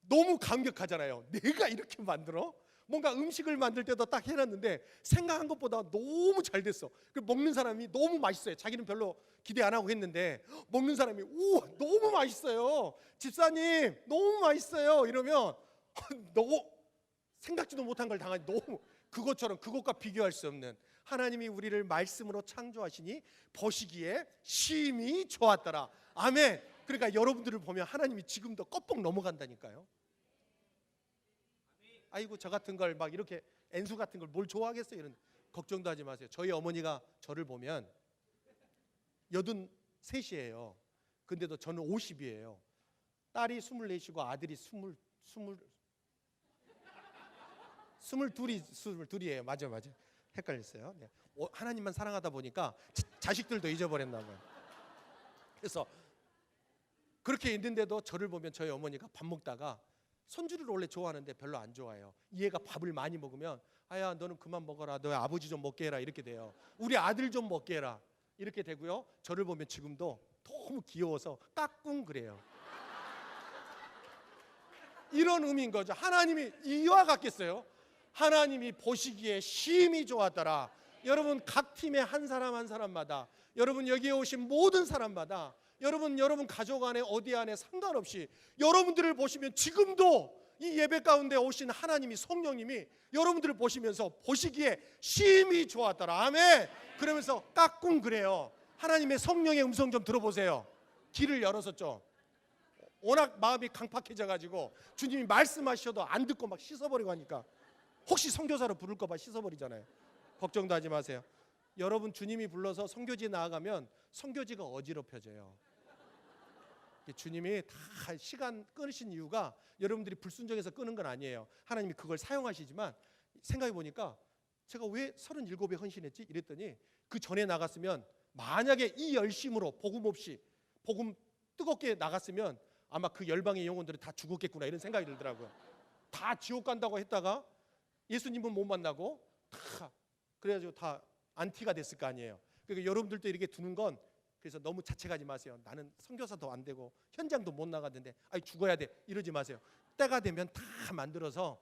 너무 감격하잖아요. 내가 이렇게 만들어? 뭔가 음식을 만들 때도 딱 해놨는데 생각한 것보다 너무 잘 됐어. 먹는 사람이 너무 맛있어요. 자기는 별로 기대 안 하고 했는데 먹는 사람이 오, 너무 맛있어요. 집사님 너무 맛있어요. 이러면 너무 생각지도 못한 걸 당하니, 너무 그것처럼, 그것과 비교할 수 없는 하나님이 우리를 말씀으로 창조하시니 보시기에 심히 좋았더라. 아멘. 그러니까 여러분들을 보면 하나님이 지금도 껍벅 넘어간다니까요. 아이고 저 같은 걸 막 이렇게 엔수 같은 걸 뭘 좋아하겠어요. 이런 걱정도 하지 마세요. 저희 어머니가 저를 보면 83이에요. 근데도 저는 50이에요. 딸이 24이고 아들이 22이에요. 맞아. 헷갈렸어요. 네. 하나님만 사랑하다 보니까 자식들도 잊어버렸나 봐요. 그래서 그렇게 있는데도 저를 보면 저희 어머니가 밥 먹다가 손주를 원래 좋아하는데 별로 안 좋아해요. 이 애가 밥을 많이 먹으면 아야 너는 그만 먹어라. 너희 아버지 좀 먹게 해라. 이렇게 돼요. 우리 아들 좀 먹게 해라. 이렇게 되고요. 저를 보면 지금도 너무 귀여워서 까꿍 그래요. 이런 의미인 거죠. 하나님이 이와 같겠어요? 하나님이 보시기에 심히 좋았더라. 여러분 각 팀의 한 사람 한 사람마다, 여러분 여기에 오신 모든 사람마다, 여러분 가족 안에 어디 안에 상관없이 여러분들을 보시면 지금도 이 예배 가운데 오신 하나님이, 성령님이 여러분들을 보시면서 보시기에 심히 좋았더라. 아멘. 그러면서 까꿍 그래요. 하나님의 성령의 음성 좀 들어보세요. 귀를 열어서 좀. 워낙 마음이 강팍해져 가지고 주님이 말씀하셔도 안 듣고 막 씻어버리고 하니까 혹시 선교사로 부를까 봐 씻어버리잖아요. 걱정도 하지 마세요. 여러분 주님이 불러서 선교지에 나아가면 선교지가 어지럽혀져요. 주님이 다 시간 끊으신 이유가 여러분들이 불순종해서 끊은 건 아니에요. 하나님이 그걸 사용하시지만 생각해 보니까 제가 왜 37에 헌신했지? 이랬더니 그 전에 나갔으면 만약에 이 열심으로 복음 없이 복음 뜨겁게 나갔으면 아마 그 열방의 영혼들은 다 죽었겠구나 이런 생각이 들더라고요. 다 지옥 간다고 했다가 예수님은 못 만나고 다 그래가지고 다 안티가 됐을 거 아니에요. 그러니까 여러분들도 이렇게 두는 건 그래서 너무 자책하지 마세요. 나는 선교사도 안 되고 현장도 못 나갔는데 죽어야 돼 이러지 마세요. 때가 되면 다 만들어서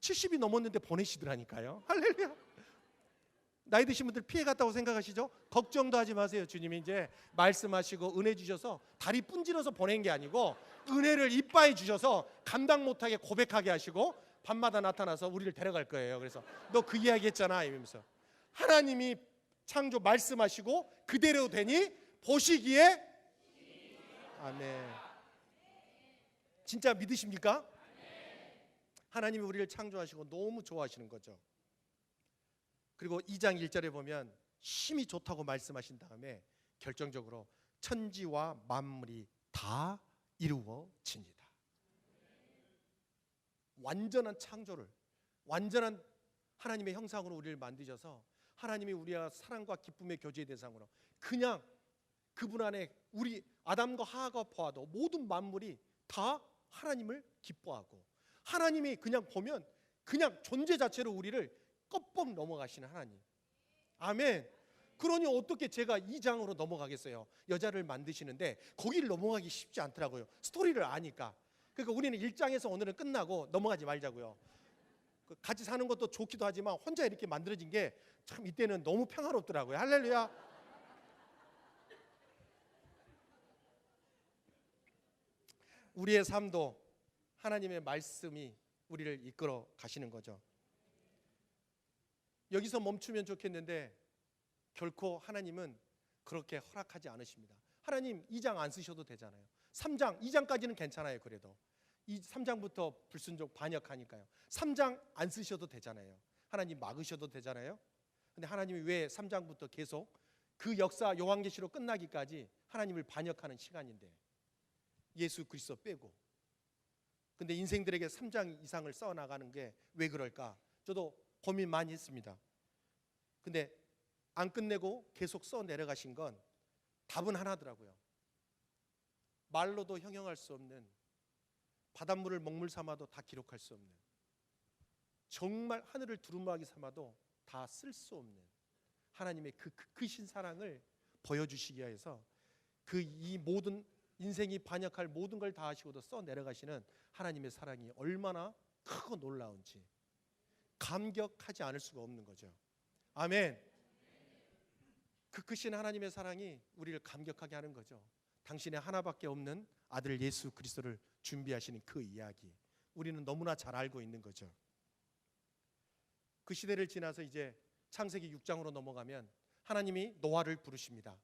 70이 넘었는데 보내시더라니까요. 할렐루야. 나이 드신 분들 피해 갔다고 생각하시죠? 걱정도 하지 마세요. 주님이 이제 말씀하시고 은혜 주셔서 다리 분질러서 보낸 게 아니고 은혜를 이빠이 주셔서 감당 못하게 고백하게 하시고 밤마다 나타나서 우리를 데려갈 거예요. 그래서 너 그 이야기 했잖아 이러면서 하나님이 창조 말씀하시고 그대로 되니 보시기에 아멘. 진짜 믿으십니까? 하나님이 우리를 창조하시고 너무 좋아하시는 거죠. 그리고 2장 1절에 보면 심히 좋다고 말씀하신 다음에 결정적으로 천지와 만물이 다 이루어집니다. 완전한 창조를, 완전한 하나님의 형상으로 우리를 만드셔서 하나님이 우리와 사랑과 기쁨의 교제의 대상으로 그냥 그분 안에 우리 아담과 하와가 보아도 모든 만물이 다 하나님을 기뻐하고 하나님이 그냥 보면 그냥 존재 자체로 우리를 껍벅 넘어가시는 하나님. 아멘. 그러니 어떻게 제가 2장으로 넘어가겠어요? 여자를 만드시는데 거기를 넘어가기 쉽지 않더라고요. 스토리를 아니까. 그러니까 우리는 1장에서 오늘은 끝나고 넘어가지 말자고요. 같이 사는 것도 좋기도 하지만 혼자 이렇게 만들어진 게 참 이때는 너무 평화롭더라고요. 할렐루야. 우리의 삶도 하나님의 말씀이 우리를 이끌어 가시는 거죠. 여기서 멈추면 좋겠는데 결코 하나님은 그렇게 허락하지 않으십니다. 하나님 2장 안 쓰셔도 되잖아요. 3장, 2장까지는 괜찮아요. 그래도 3장부터 불순종 반역하니까요. 3장 안 쓰셔도 되잖아요. 하나님 막으셔도 되잖아요. 근데 하나님이 왜 3장부터 계속 그 역사 요한계시록 끝나기까지 하나님을 반역하는 시간인데 예수 그리스도 빼고 근데 인생들에게 3장 이상을 써나가는 게 왜 그럴까? 저도 고민 많이 했습니다. 근데 안 끝내고 계속 써 내려가신 건 답은 하나더라고요. 말로도 형용할 수 없는 바닷물을 먹물 삼아도 다 기록할 수 없는 정말 하늘을 두루마기 삼아도 다 쓸 수 없는 하나님의 그 크신 사랑을 보여주시기 위해서 그 이 모든 인생이 반역할 모든 걸 다 하시고도 써 내려가시는 하나님의 사랑이 얼마나 크고 놀라운지 감격하지 않을 수가 없는 거죠. 아멘. 그 크신 하나님의 사랑이 우리를 감격하게 하는 거죠. 당신의 하나밖에 없는 아들 예수 그리스도를 준비하시는 그 이야기 우리는 너무나 잘 알고 있는 거죠. 그 시대를 지나서 이제 창세기 6장으로 넘어가면 하나님이 노아를 부르십니다.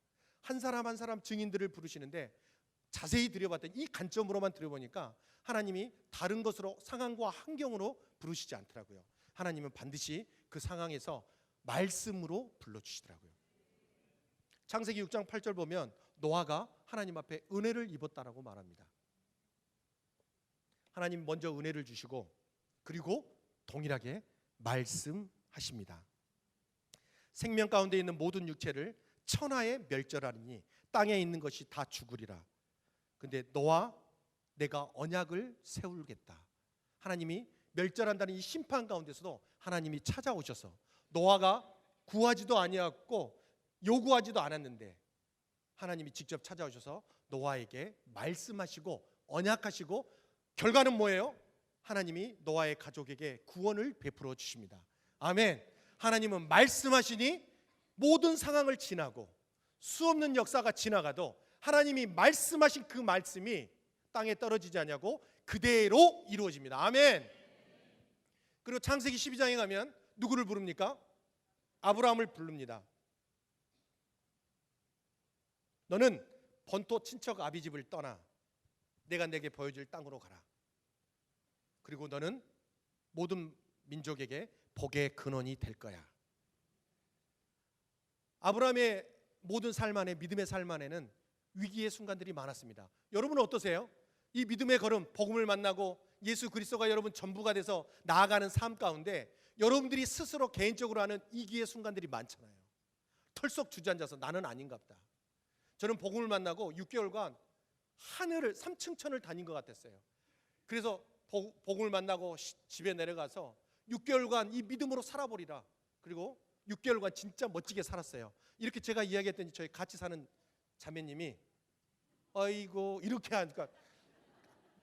한 사람 한 사람 증인들을 부르시는데 자세히 들여봤더니 이 관점으로만 들여보니까 하나님이 다른 것으로 상황과 환경으로 부르시지 않더라고요. 하나님은 반드시 그 상황에서 말씀으로 불러주시더라고요. 창세기 6장 8절 보면 노아가 하나님 앞에 은혜를 입었다라고 말합니다. 하나님 먼저 은혜를 주시고 그리고 동일하게 말씀하십니다. 생명 가운데 있는 모든 육체를 천하에 멸절하리니 땅에 있는 것이 다 죽으리라. 근데 너와 내가 언약을 세우겠다. 하나님이 멸절한다는 이 심판 가운데서도 하나님이 찾아오셔서 노아가 구하지도 아니었고 요구하지도 않았는데 하나님이 직접 찾아오셔서 노아에게 말씀하시고 언약하시고 결과는 뭐예요? 하나님이 노아의 가족에게 구원을 베풀어 주십니다. 아멘. 하나님은 말씀하시니 모든 상황을 지나고 수없는 역사가 지나가도 하나님이 말씀하신 그 말씀이 땅에 떨어지지 않냐고 그대로 이루어집니다. 아멘. 그리고 창세기 12장에 가면 누구를 부릅니까? 아브라함을 부릅니다. 너는 본토 친척 아비집을 떠나 내가 내게 보여줄 땅으로 가라. 그리고 너는 모든 민족에게 복의 근원이 될 거야. 아브라함의 모든 삶 안에, 믿음의 삶 안에는 위기의 순간들이 많았습니다. 여러분은 어떠세요? 이 믿음의 걸음, 복음을 만나고 예수 그리스도가 여러분 전부가 돼서 나아가는 삶 가운데 여러분들이 스스로 개인적으로 하는 위기의 순간들이 많잖아요. 털썩 주저앉아서 나는 아닌가 보다. 저는 복음을 만나고 6개월간 하늘을 3층천을 다닌 것 같았어요. 그래서 복음을 만나고 집에 내려가서 6개월간 이 믿음으로 살아보리라. 그리고 6개월간 진짜 멋지게 살았어요. 이렇게 제가 이야기했더니 저희 같이 사는 자매님이 아이고 이렇게 하니까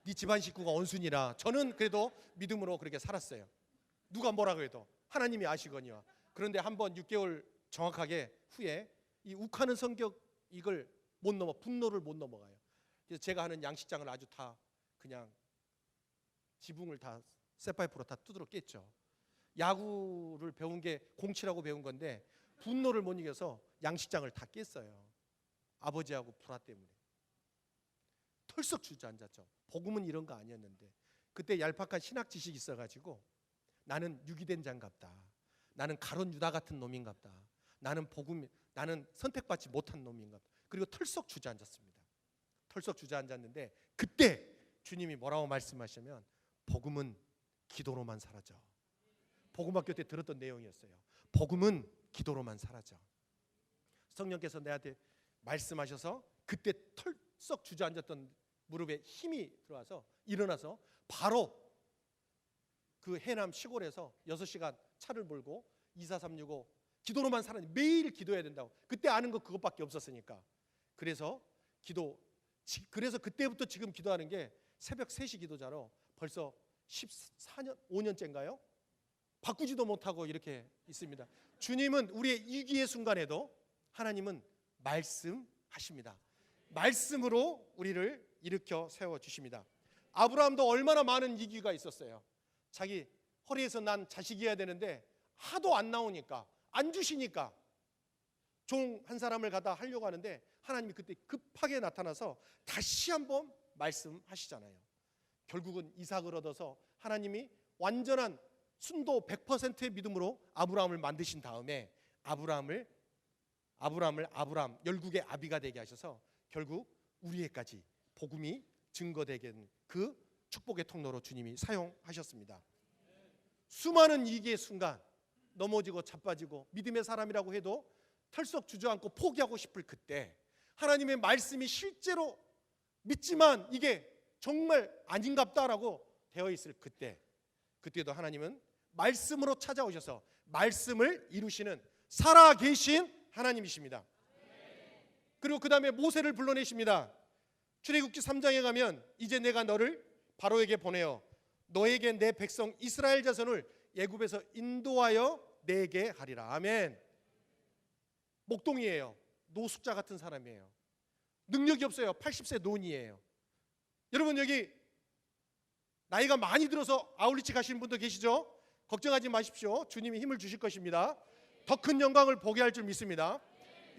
네 집안 식구가 원순이라. 저는 그래도 믿음으로 그렇게 살았어요. 누가 뭐라고 해도 하나님이 아시거니와. 그런데 한번 6개월 정확하게 후에 이 욱하는 성격 이걸 못 넘어, 분노를 못 넘어가요. 그래서 제가 하는 양식장을 아주 다 그냥 지붕을 다 쇠파이프로 다 두드러 깼죠. 야구를 배운 게 공치라고 배운 건데 분노를 못 이겨서 양식장을 다 깼어요. 아버지하고 불화 때문에. 털썩 주저앉았죠. 복음은 이런 거 아니었는데 그때 얄팍한 신학 지식이 있어가지고 나는 유기된 장갑다. 나는 가론 유다 같은 놈인갑다. 나는 선택받지 못한 놈인갑다. 그리고 털썩 주저앉았습니다. 털썩 주저앉았는데 그때 주님이 뭐라고 말씀하시면 복음은 기도로만 사라져. 복음학교 때 들었던 내용이었어요. 복음은 기도로만 사라져. 성령께서 내한테 말씀하셔서 그때 털썩 주저앉았던 무릎에 힘이 들어와서 일어나서 바로 그 해남 시골에서 6시간 차를 몰고 24365 기도로만 살았는데 매일 기도해야 된다고. 그때 아는 거 그것밖에 없었으니까. 그래서 그때부터 지금 기도하는 게 새벽 3시 기도자로 벌써 14년 5년째인가요? 바꾸지도 못하고 이렇게 있습니다. 주님은 우리의 위기의 순간에도 하나님은 말씀하십니다. 말씀으로 우리를 일으켜 세워주십니다. 아브라함도 얼마나 많은 위기가 있었어요. 자기 허리에서 난 자식이어야 되는데 하도 안 나오니까 안 주시니까 종 한 사람을 갖다 하려고 하는데 하나님이 그때 급하게 나타나서 다시 한번 말씀하시잖아요. 결국은 이삭을 얻어서 하나님이 완전한 순도 100%의 믿음으로 아브라함을 만드신 다음에 아브라함 열국의 아비가 되게 하셔서 결국 우리에까지 복음이 증거되게 된 그 축복의 통로로 주님이 사용하셨습니다. 수많은 위기의 순간 넘어지고 자빠지고 믿음의 사람이라고 해도 털썩 주저앉고 포기하고 싶을 그때 하나님의 말씀이 실제로 믿지만 이게 정말 아닌갑다라고 되어 있을 그때도 하나님은 말씀으로 찾아오셔서 말씀을 이루시는 살아계신 하나님이십니다. 그리고 그 다음에 모세를 불러내십니다. 출애굽기 3장에 가면 이제 내가 너를 바로에게 보내어 너에게 내 백성 이스라엘 자손을 애굽에서 인도하여 내게 하리라. 아멘. 목동이에요. 노숙자 같은 사람이에요. 능력이 없어요. 80세 노인이에요. 여러분 여기 나이가 많이 들어서 아울리치 가시는 분도 계시죠? 걱정하지 마십시오. 주님이 힘을 주실 것입니다. 더 큰 영광을 보게 할 줄 믿습니다.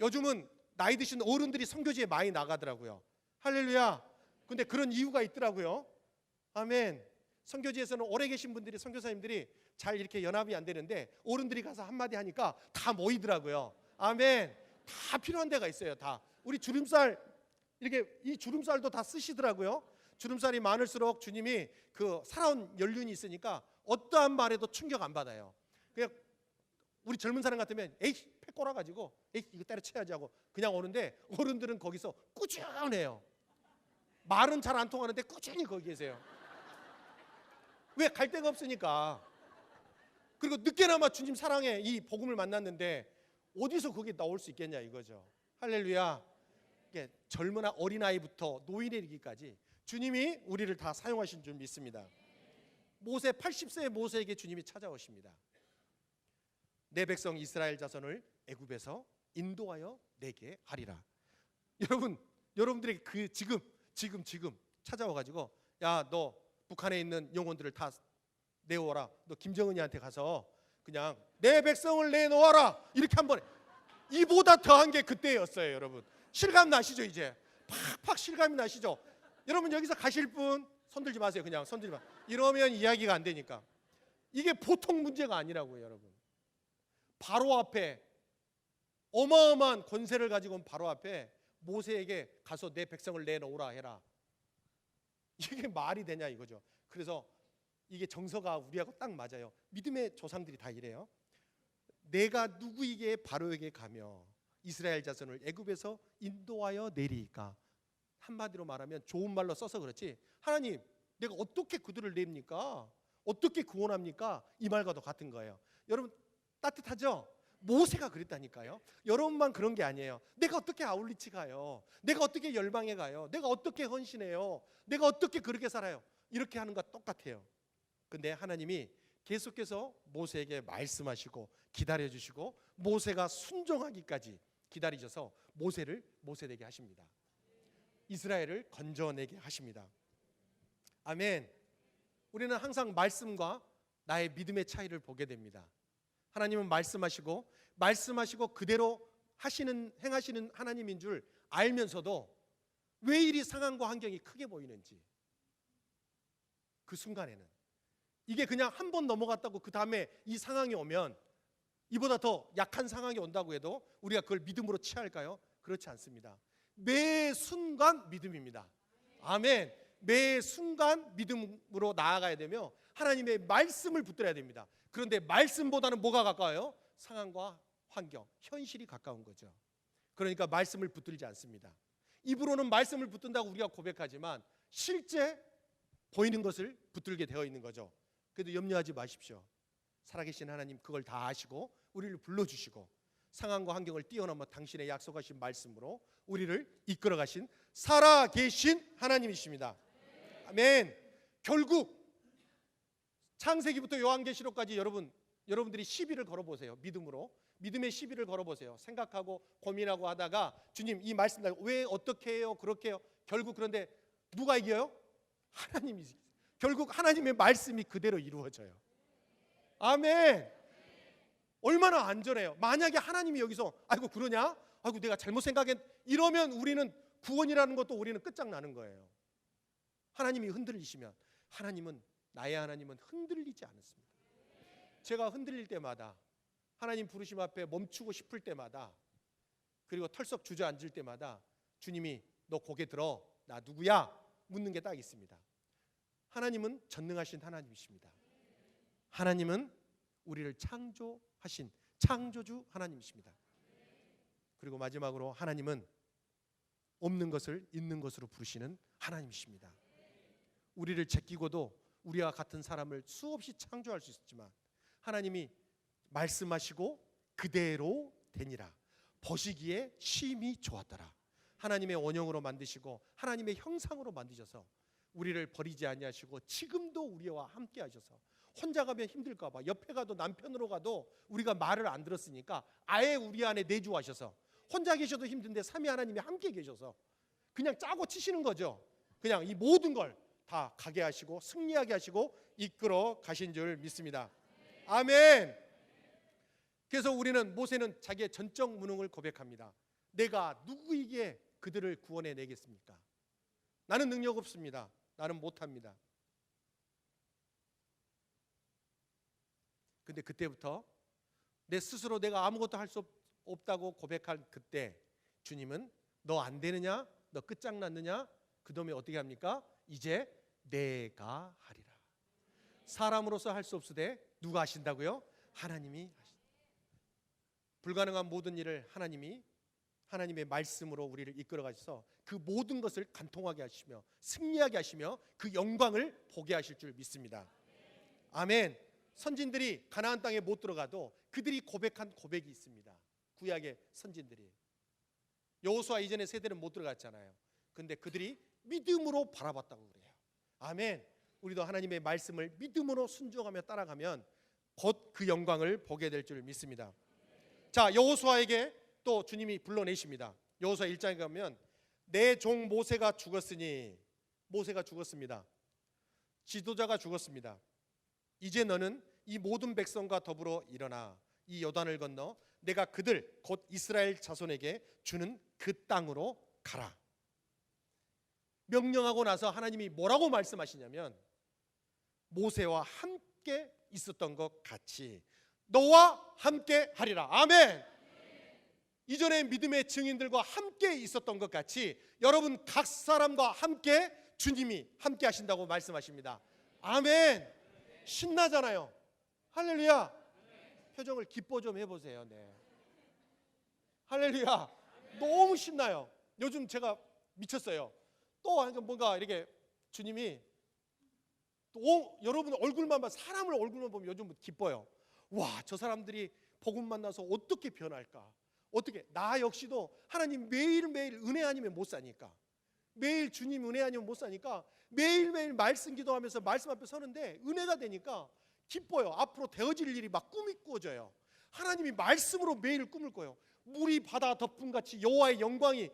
요즘은 나이 드신 어른들이 선교지에 많이 나가더라고요. 할렐루야. 근데 그런 이유가 있더라고요. 아멘. 선교지에서는 오래 계신 분들이 선교사님들이 잘 이렇게 연합이 안 되는데 어른들이 가서 한마디 하니까 다 모이더라고요. 아멘. 다 필요한 데가 있어요. 다. 우리 주름살 이렇게 이 주름살도 다 쓰시더라고요. 주름살이 많을수록 주님이 그 살아온 연륜이 있으니까 어떠한 말에도 충격 안 받아요. 그냥 우리 젊은 사람 같으면 에이 패 꼬라가지고 에이 이거 때려쳐야지 하고 그냥 오는데 어른들은 거기서 꾸준해요. 말은 잘 안 통하는데 꾸준히 거기 계세요. 왜? 갈 데가 없으니까. 그리고 늦게나마 주님 사랑에 이 복음을 만났는데 어디서 그게 나올 수 있겠냐 이거죠. 할렐루야. 이게 젊은 어린아이부터 노인에 이르기까지 주님이 우리를 다 사용하신 줄 믿습니다. 모세 80세의 모세에게 주님이 찾아오십니다. 내 백성 이스라엘 자손을 애굽에서 인도하여 내게 하리라. 여러분들에게 그 지금 찾아와가지고 야 너 북한에 있는 영혼들을 다 내놓아라. 너 김정은이한테 가서 그냥 내 백성을 내놓아라. 이렇게 한번 이보다 더한 게 그때였어요. 여러분 실감 나시죠? 이제 팍팍 실감이 나시죠? 여러분 여기서 가실 분 손들지 마세요. 그냥 손들지 마. 이러면 이야기가 안 되니까. 이게 보통 문제가 아니라고요. 여러분 바로 앞에 어마어마한 권세를 가지고 온 바로 앞에 모세에게 가서 내 백성을 내놓으라 해라. 이게 말이 되냐 이거죠. 그래서 이게 정서가 우리하고 딱 맞아요. 믿음의 조상들이 다 이래요. 내가 누구에게 바로에게 가며 이스라엘 자손을 애굽에서 인도하여 내리까. 한마디로 말하면 좋은 말로 써서 그렇지 하나님 내가 어떻게 그들을 냅니까? 어떻게 구원합니까? 이 말과도 같은 거예요. 여러분 따뜻하죠? 모세가 그랬다니까요. 여러분만 그런 게 아니에요. 내가 어떻게 아울리치 가요? 내가 어떻게 열방에 가요? 내가 어떻게 헌신해요? 내가 어떻게 그렇게 살아요? 이렇게 하는 것과 똑같아요. 근데 하나님이 계속해서 모세에게 말씀하시고 기다려주시고 모세가 순종하기까지 기다리셔서 모세를 모세되게 하십니다. 이스라엘을 건져내게 하십니다. 아멘. 우리는 항상 말씀과 나의 믿음의 차이를 보게 됩니다. 하나님은 말씀하시고 그대로 행하시는 하나님인 줄 알면서도 왜 이리 상황과 환경이 크게 보이는지 그 순간에는 이게 그냥 한 번 넘어갔다고 그 다음에 이 상황이 오면 이보다 더 약한 상황이 온다고 해도 우리가 그걸 믿음으로 취할까요? 그렇지 않습니다. 매 순간 믿음입니다. 아멘. 매 순간 믿음으로 나아가야 되며 하나님의 말씀을 붙들어야 됩니다. 그런데 말씀보다는 뭐가 가까워요? 상황과 환경, 현실이 가까운 거죠. 그러니까 말씀을 붙들지 않습니다. 입으로는 말씀을 붙든다고 우리가 고백하지만 실제 보이는 것을 붙들게 되어 있는 거죠. 그래도 염려하지 마십시오. 살아계신 하나님 그걸 다 아시고 우리를 불러주시고 상황과 환경을 뛰어넘어 당신의 약속하신 말씀으로 우리를 이끌어가신 살아계신 하나님이십니다. 아멘. 결국 창세기부터 요한계시록까지 여러분들이 시비를 걸어보세요. 믿음의 시비를 걸어보세요. 생각하고 고민하고 하다가 주님 이 말씀 왜 어떻게 해요? 그렇게 해요? 결국 그런데 누가 이겨요? 하나님이 이겨요. 결국 하나님의 말씀이 그대로 이루어져요. 아멘. 얼마나 안전해요. 만약에 하나님이 여기서 아이고 그러냐? 아이고 내가 잘못 생각했 이러면 우리는 구원이라는 것도 우리는 끝장나는 거예요. 하나님이 흔들리시면 나의 하나님은 흔들리지 않습니다. 제가 흔들릴 때마다 하나님 부르심 앞에 멈추고 싶을 때마다 그리고 털썩 주저앉을 때마다 주님이 너 고개 들어 나 누구야? 묻는 게 딱 있습니다. 하나님은 전능하신 하나님이십니다. 하나님은 우리를 창조하신 창조주 하나님이십니다. 그리고 마지막으로 하나님은 없는 것을 있는 것으로 부르시는 하나님이십니다. 우리를 제끼고도 우리와 같은 사람을 수없이 창조할 수 있지만 하나님이 말씀하시고 그대로 되니라 보시기에 심히 좋았더라. 하나님의 원형으로 만드시고 하나님의 형상으로 만드셔서 우리를 버리지 아니하시고 지금도 우리와 함께 하셔서 혼자 가면 힘들까 봐 옆에 가도 남편으로 가도 우리가 말을 안 들었으니까 아예 우리 안에 내주하셔서 혼자 계셔도 힘든데 삼위 하나님이 함께 계셔서 그냥 짜고 치시는 거죠. 그냥 이 모든 걸 다 가게 하시고 승리하게 하시고 이끌어 가신 줄 믿습니다. 아멘. 그래서 모세는 자기의 전적 무능을 고백합니다. 내가 누구에게 그들을 구원해 내겠습니까? 나는 능력 없습니다. 나는 못합니다. 근데 그때부터 내 스스로 내가 아무것도 할 수 없다고 고백할 그때 주님은 너 안 되느냐? 너 끝장났느냐? 그 다음에 어떻게 합니까? 이제 내가 하리라. 사람으로서 할 수 없으되 누가 하신다고요? 하나님이 하신다. 불가능한 모든 일을 하나님의 말씀으로 우리를 이끌어 가셔서 그 모든 것을 간통하게 하시며 승리하게 하시며 그 영광을 보게 하실 줄 믿습니다. 아멘. 선진들이 가나안 땅에 못 들어가도 그들이 고백한 고백이 있습니다. 구약의 선진들이. 여호수아 이전의 세대는 못 들어갔잖아요. 근데 그들이 믿음으로 바라봤다고 그래요. 아멘. 우리도 하나님의 말씀을 믿음으로 순종하며 따라가면 곧 그 영광을 보게 될 줄 믿습니다. 자, 여호수아에게 또 주님이 불러내십니다. 여호수아 1장에 가면 내 종 모세가 죽었으니, 모세가 죽었습니다. 지도자가 죽었습니다. 이제 너는 이 모든 백성과 더불어 일어나 이 요단을 건너 내가 그들 곧 이스라엘 자손에게 주는 그 땅으로 가라. 명령하고 나서 하나님이 뭐라고 말씀하시냐면 모세와 함께 있었던 것 같이 너와 함께 하리라. 아멘. 이전에 믿음의 증인들과 함께 있었던 것 같이 여러분 각 사람과 함께 주님이 함께 하신다고 말씀하십니다. 아멘. 신나잖아요. 할렐루야. 표정을 기뻐 좀 해보세요. 네. 할렐루야. 너무 신나요. 요즘 제가 미쳤어요. 또 뭔가 이렇게 주님이 또 여러분 얼굴만 봐, 사람을 얼굴만 보면 요즘 기뻐요. 와, 저 사람들이 복음 만나서 어떻게 변할까? 어떻게? 나 역시도 하나님 매일매일 은혜 아니면 못 사니까, 매일 주님 은혜 아니면 못 사니까 매일매일 말씀 기도하면서 말씀 앞에 서는데 은혜가 되니까 기뻐요. 앞으로 되어질 일이 막 꿈이 꾸어져요. 하나님이 말씀으로 매일 꿈을 꿔요. 물이 바다 덮음같이 여호와의 영광이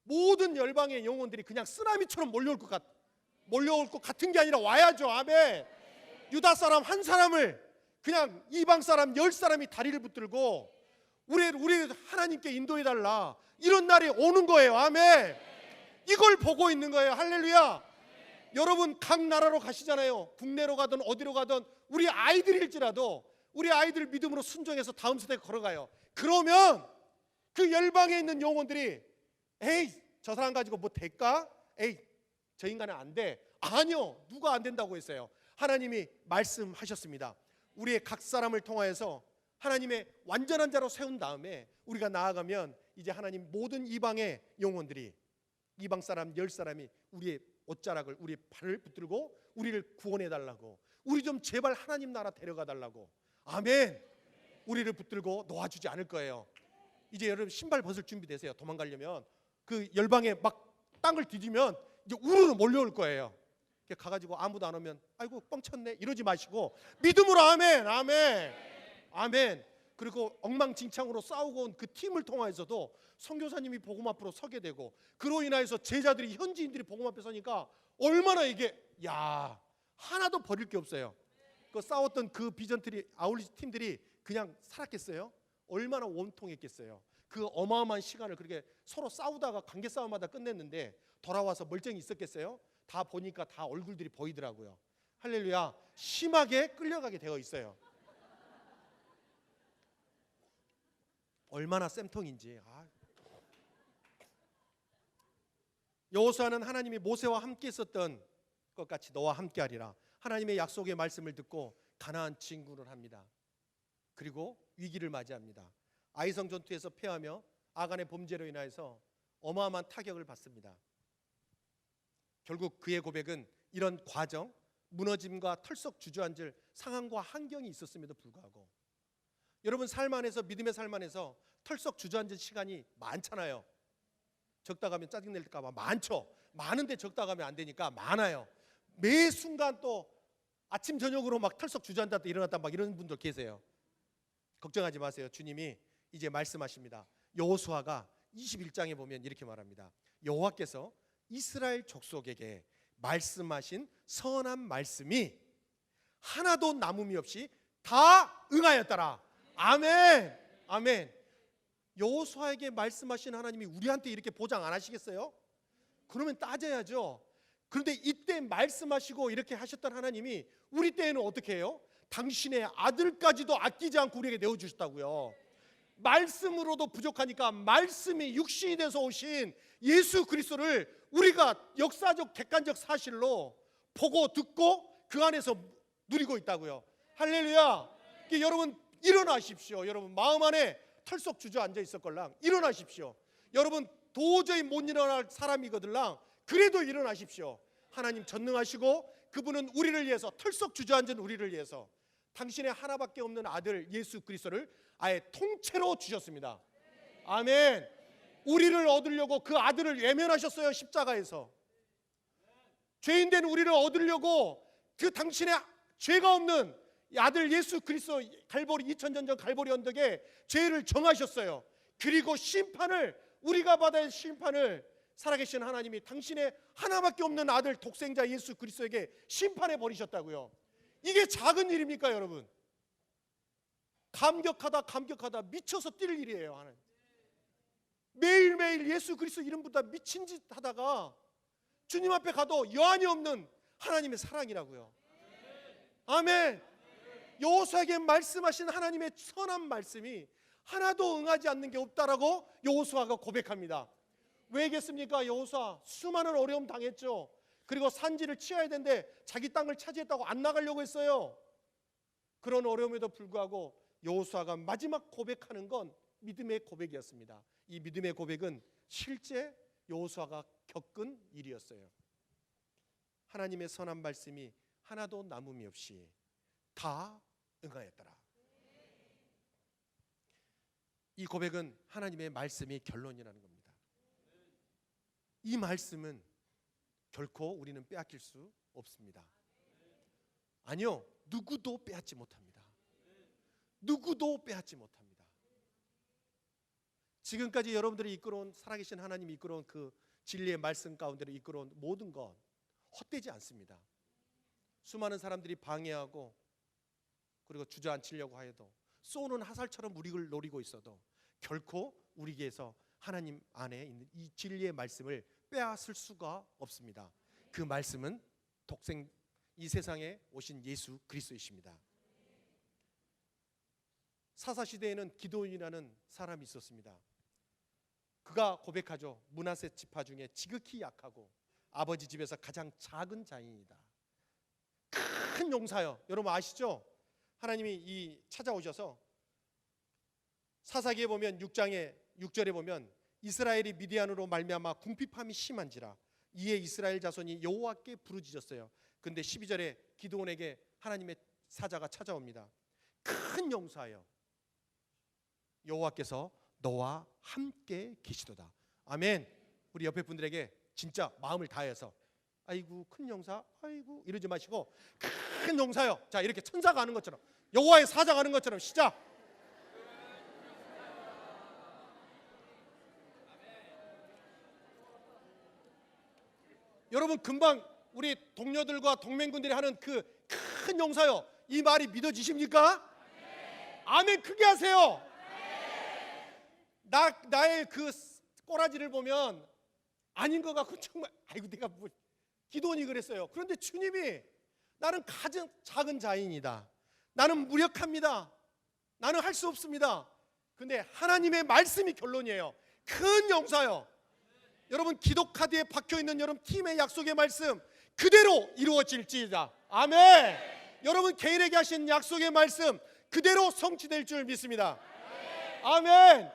모든 열방의 영혼들이 그냥 쓰나미처럼 몰려올 것 같은 게 아니라 와야죠. 아멘. 유다 사람 한 사람을 그냥 이방 사람 10사람이 다리를 붙들고 우리 하나님께 인도해달라, 이런 날이 오는 거예요. 아멘. 이걸 보고 있는 거예요. 할렐루야. 여러분 각 나라로 가시잖아요. 국내로 가든 어디로 가든 우리 아이들일지라도 우리 아이들 믿음으로 순종해서 다음 세대에 걸어가요. 그러면 그 열방에 있는 영혼들이 에이 저 사람 가지고 뭐 될까? 에이 저 인간은 안 돼. 아니요. 누가 안 된다고 했어요? 하나님이 말씀하셨습니다. 우리의 각 사람을 통하여서 하나님의 완전한 자로 세운 다음에 우리가 나아가면 이제 하나님 모든 이방의 영혼들이, 이방 사람 10사람이 우리의 옷자락을, 우리의 발을 붙들고 우리를 구원해 달라고, 우리 좀 제발 하나님 나라 데려가 달라고. 아멘. 우리를 붙들고 놓아주지 않을 거예요. 이제 여러분 신발 벗을 준비 되세요. 도망가려면 그 열방에 막 땅을 디디면 이제 우르르 몰려올 거예요. 가가지고 아무도 안 오면 아이고 뻥쳤네 이러지 마시고 믿음으로 아멘, 아멘, 아멘. 그리고 엉망진창으로 싸우고 온 그 팀을 통해서도 선교사님이 복음 앞으로 서게 되고, 그로 인하여서 제자들이, 현지인들이 복음 앞에 서니까 얼마나 이게 하나도 버릴 게 없어요. 그 싸웠던 그 비전트리 아울리지 팀들이 그냥 살았겠어요? 얼마나 원통했겠어요? 그 어마어마한 시간을 그렇게 서로 싸우다가 관계 싸움하다 끝냈는데 돌아와서 멀쩡히 있었겠어요? 다 보니까 다 얼굴들이 보이더라고요. 할렐루야. 심하게 끌려가게 되어 있어요. 얼마나 쌤통인지. 여호수아는 하나님이 모세와 함께 있었던 것 같이 너와 함께 하리라. 하나님의 약속의 말씀을 듣고 가나안 진군을 합니다. 그리고 위기를 맞이합니다. 아이성 전투에서 패하며 아간의 범죄로 인하여서 어마어마한 타격을 받습니다. 결국 그의 고백은 이런 과정, 무너짐과 털썩 주저앉을 상황과 환경이 있었음에도 불구하고, 여러분 삶 안에서, 믿음의 삶 안에서 털썩 주저앉을 시간이 많잖아요. 적다 가면 짜증낼까 봐 많죠. 많은데 적다 가면 안 되니까 많아요. 매 순간 또 아침 저녁으로 막 털썩 주저앉았다 일어났다 막 이런 분들 계세요. 걱정하지 마세요. 주님이 이제 말씀하십니다. 여호수아가 21장에 보면 이렇게 말합니다. 여호와께서 이스라엘 족속에게 말씀하신 선한 말씀이 하나도 남음이 없이 다 응하였더라. 아멘, 아멘. 여호수아에게 말씀하신 하나님이 우리한테 이렇게 보장 안 하시겠어요? 그러면 따져야죠. 그런데 이때 말씀하시고 이렇게 하셨던 하나님이 우리 때에는 어떻게 해요? 당신의 아들까지도 아끼지 않고 우리에게 내어주셨다고요. 말씀으로도 부족하니까 말씀이 육신이 돼서 오신 예수 그리스도를 우리가 역사적 객관적 사실로 보고 듣고 그 안에서 누리고 있다고요. 할렐루야. 여러분 일어나십시오. 여러분 마음 안에 털썩 주저앉아 있었걸랑 일어나십시오. 여러분 도저히 못 일어날 사람이거들랑 그래도 일어나십시오. 하나님 전능하시고 그분은 우리를 위해서 털썩 주저앉은 우리를 위해서 당신의 하나밖에 없는 아들 예수 그리스도를 아예 통째로 주셨습니다. 아멘. 우리를 얻으려고 그 아들을 외면하셨어요. 십자가에서 죄인된 우리를 얻으려고 그 당신의 죄가 없는 아들 예수 그리스도 갈보리 2000년 전 갈보리 언덕에 죄를 정하셨어요. 그리고 심판을 우리가 받아야 할 심판을 살아계신 하나님이 당신의 하나밖에 없는 아들 독생자 예수 그리스도에게 심판해 버리셨다고요. 이게 작은 일입니까 여러분? 감격하다 미쳐서 뛸 일이에요. 하나님. 매일매일 예수 그리스도 이름보다 미친 짓 하다가 주님 앞에 가도 여한이 없는 하나님의 사랑이라고요. 아멘. 여호수아에게 말씀하신 하나님의 선한 말씀이 하나도 응하지 않는 게 없다라고 여호수아가 고백합니다. 왜겠습니까? 여호수아 수많은 어려움 당했죠. 그리고 산지를 취해야 되는데 자기 땅을 차지했다고 안 나가려고 했어요. 그런 어려움에도 불구하고 여호수아가 마지막 고백하는 건 믿음의 고백이었습니다. 이 믿음의 고백은 실제 여호수아가 겪은 일이었어요. 하나님의 선한 말씀이 하나도 남음이 없이 다 응하였더라. 이 고백은 하나님의 말씀이 결론이라는 겁니다. 이 말씀은 결코 우리는 빼앗길 수 없습니다. 아니요, 누구도 빼앗지 못합니다. 누구도 빼앗지 못합니다. 지금까지 여러분들이 이끌어온 살아계신 하나님이 이끌어온 그 진리의 말씀 가운데로 이끌어온 모든 것 헛되지 않습니다. 수많은 사람들이 방해하고 그리고 주저앉히려고 하여도 쏘는 화살처럼 우리를 노리고 있어도 결코 우리에게서 하나님 안에 있는 이 진리의 말씀을 빼앗을 수가 없습니다. 그 말씀은 이 세상에 오신 예수 그리스도이십니다. 사사시대에는 기드온이라는 사람이 있었습니다. 그가 고백하죠. 므낫세 지파 중에 지극히 약하고 아버지 집에서 가장 작은 자인이다. 큰 용사요. 여러분 아시죠? 하나님이 찾아오셔서 사사기에 보면 6장에 6절에 보면 이스라엘이 미디안으로 말미암아 궁핍함이 심한지라 이에 이스라엘 자손이 여호와께 부르짖었어요. 근데 12절에 기드온에게 하나님의 사자가 찾아옵니다. 큰 용사여 여호와께서 너와 함께 계시도다. 아멘. 우리 옆에 분들에게 진짜 마음을 다해서 아이고 큰 용사 아이고 이러지 마시고 큰 용사요. 자 이렇게 천사가 하는 것처럼 여호와의 사자가 하는 것처럼 시작. 여러분 금방 우리 동료들과 동맹군들이 하는 그 큰 용사요 이 말이 믿어지십니까? 아멘 크게 하세요. 나의 그 꼬라지를 보면 아닌 것 같고 정말 아이고 내가 뭐 기도원이 그랬어요. 그런데 주님이 나는 가장 작은 자인이다. 나는 무력합니다. 나는 할 수 없습니다. 근데 하나님의 말씀이 결론이에요. 큰 용사요. 여러분 기도카드에 박혀있는 여러분 팀의 약속의 말씀 그대로 이루어질지이다. 아멘. 여러분 개인에게 하신 약속의 말씀 그대로 성취될 줄 믿습니다. 아멘.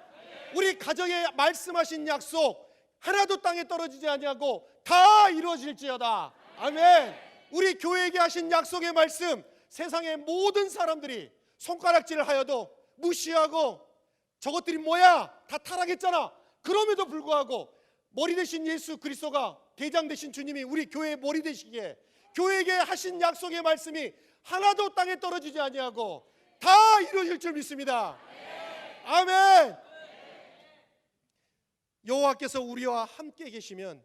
우리 가정에 말씀하신 약속 하나도 땅에 떨어지지 아니하고 다 이루어질지어다. 아멘. 우리 교회에게 하신 약속의 말씀 세상의 모든 사람들이 손가락질을 하여도 무시하고 저것들이 뭐야 다 타락했잖아. 그럼에도 불구하고 머리 대신 예수 그리스도가 대장 되신 주님이 우리 교회의 머리 되시기에 교회에게 하신 약속의 말씀이 하나도 땅에 떨어지지 아니하고 다 이루어질 줄 믿습니다. 아멘. 여호와께서 우리와 함께 계시면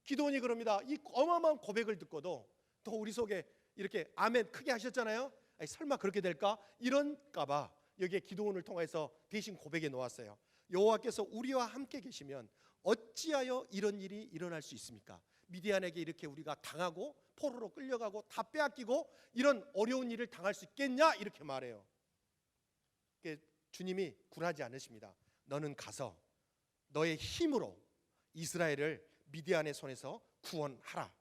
기도원이 그럽니다. 이 어마어마한 고백을 듣고도 또 우리 속에 이렇게 아멘 크게 하셨잖아요. 아니, 설마 그렇게 될까? 이런까봐 여기에 기도원을 통해서 대신 고백해 놓았어요. 여호와께서 우리와 함께 계시면 어찌하여 이런 일이 일어날 수 있습니까? 미디안에게 이렇게 우리가 당하고 포로로 끌려가고 다 빼앗기고 이런 어려운 일을 당할 수 있겠냐? 이렇게 말해요. 주님이 굴하지 않으십니다. 너는 가서 너의 힘으로 이스라엘을 미디안의 손에서 구원하라.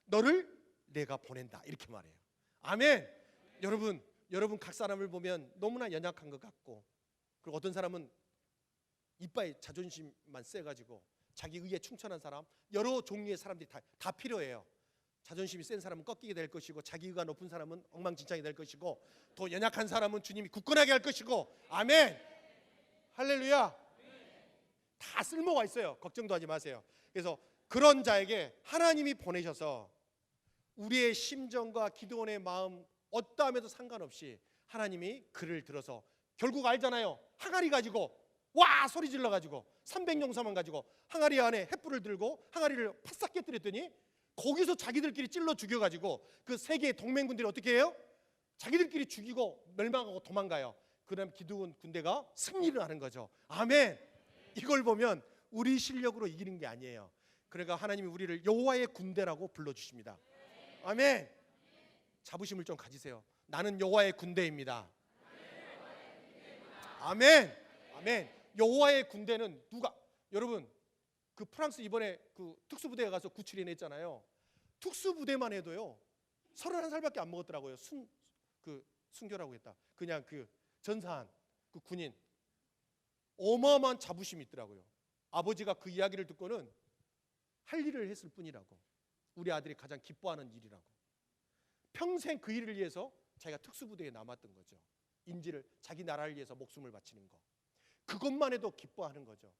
너를 내가 보낸다. 이렇게 말해요. 아멘. 여러분 각 사람을 보면 너무나 연약한 것 같고, 그리고 어떤 사람은 이빠이 자존심만 세가지고 자기 의에 충천한 사람, 여러 종류의 사람들이 다 필요해요. 자존심이 센 사람은 꺾이게 될 것이고, 자기 의가 높은 사람은 엉망진창이 될 것이고, 더 연약한 사람은 주님이 굳건하게 할 것이고. 아멘. 할렐루야. 다 쓸모가 있어요. 걱정도 하지 마세요. 그래서 그런 자에게 하나님이 보내셔서 우리의 심정과 기도원의 마음 어떠함에도 상관없이 하나님이 그를 들어서, 결국 알잖아요. 항아리 가지고 와 소리 질러 가지고 300용사만 가지고 항아리 안에 횃불을 들고 항아리를 파싹 깨뜨렸더니 거기서 자기들끼리 찔러 죽여 가지고 그 세 개의 동맹군들이 어떻게 해요? 자기들끼리 죽이고 멸망하고 도망가요. 그다음 기드온 군대가 승리를 하는 거죠. 아멘. 이걸 보면 우리 실력으로 이기는 게 아니에요. 그러니까 하나님이 우리를 여호와의 군대라고 불러주십니다. 아멘. 자부심을 좀 가지세요. 나는 여호와의 군대입니다. 아멘. 아멘. 여호와의 군대는 누가? 여러분 그 프랑스 이번에 그 특수부대에 가서 구출해 냈잖아요. 특수부대만 해도요 31살밖에 안 먹었더라고요. 순교라고 했다. 그냥 그 전사한 그 군인, 어마어마한 자부심이 있더라고요. 아버지가 그 이야기를 듣고는 할 일을 했을 뿐이라고, 우리 아들이 가장 기뻐하는 일이라고, 평생 그 일을 위해서 자기가 특수부대에 남았던 거죠. 인지를, 자기 나라를 위해서 목숨을 바치는 거, 그것만 해도 기뻐하는 거죠.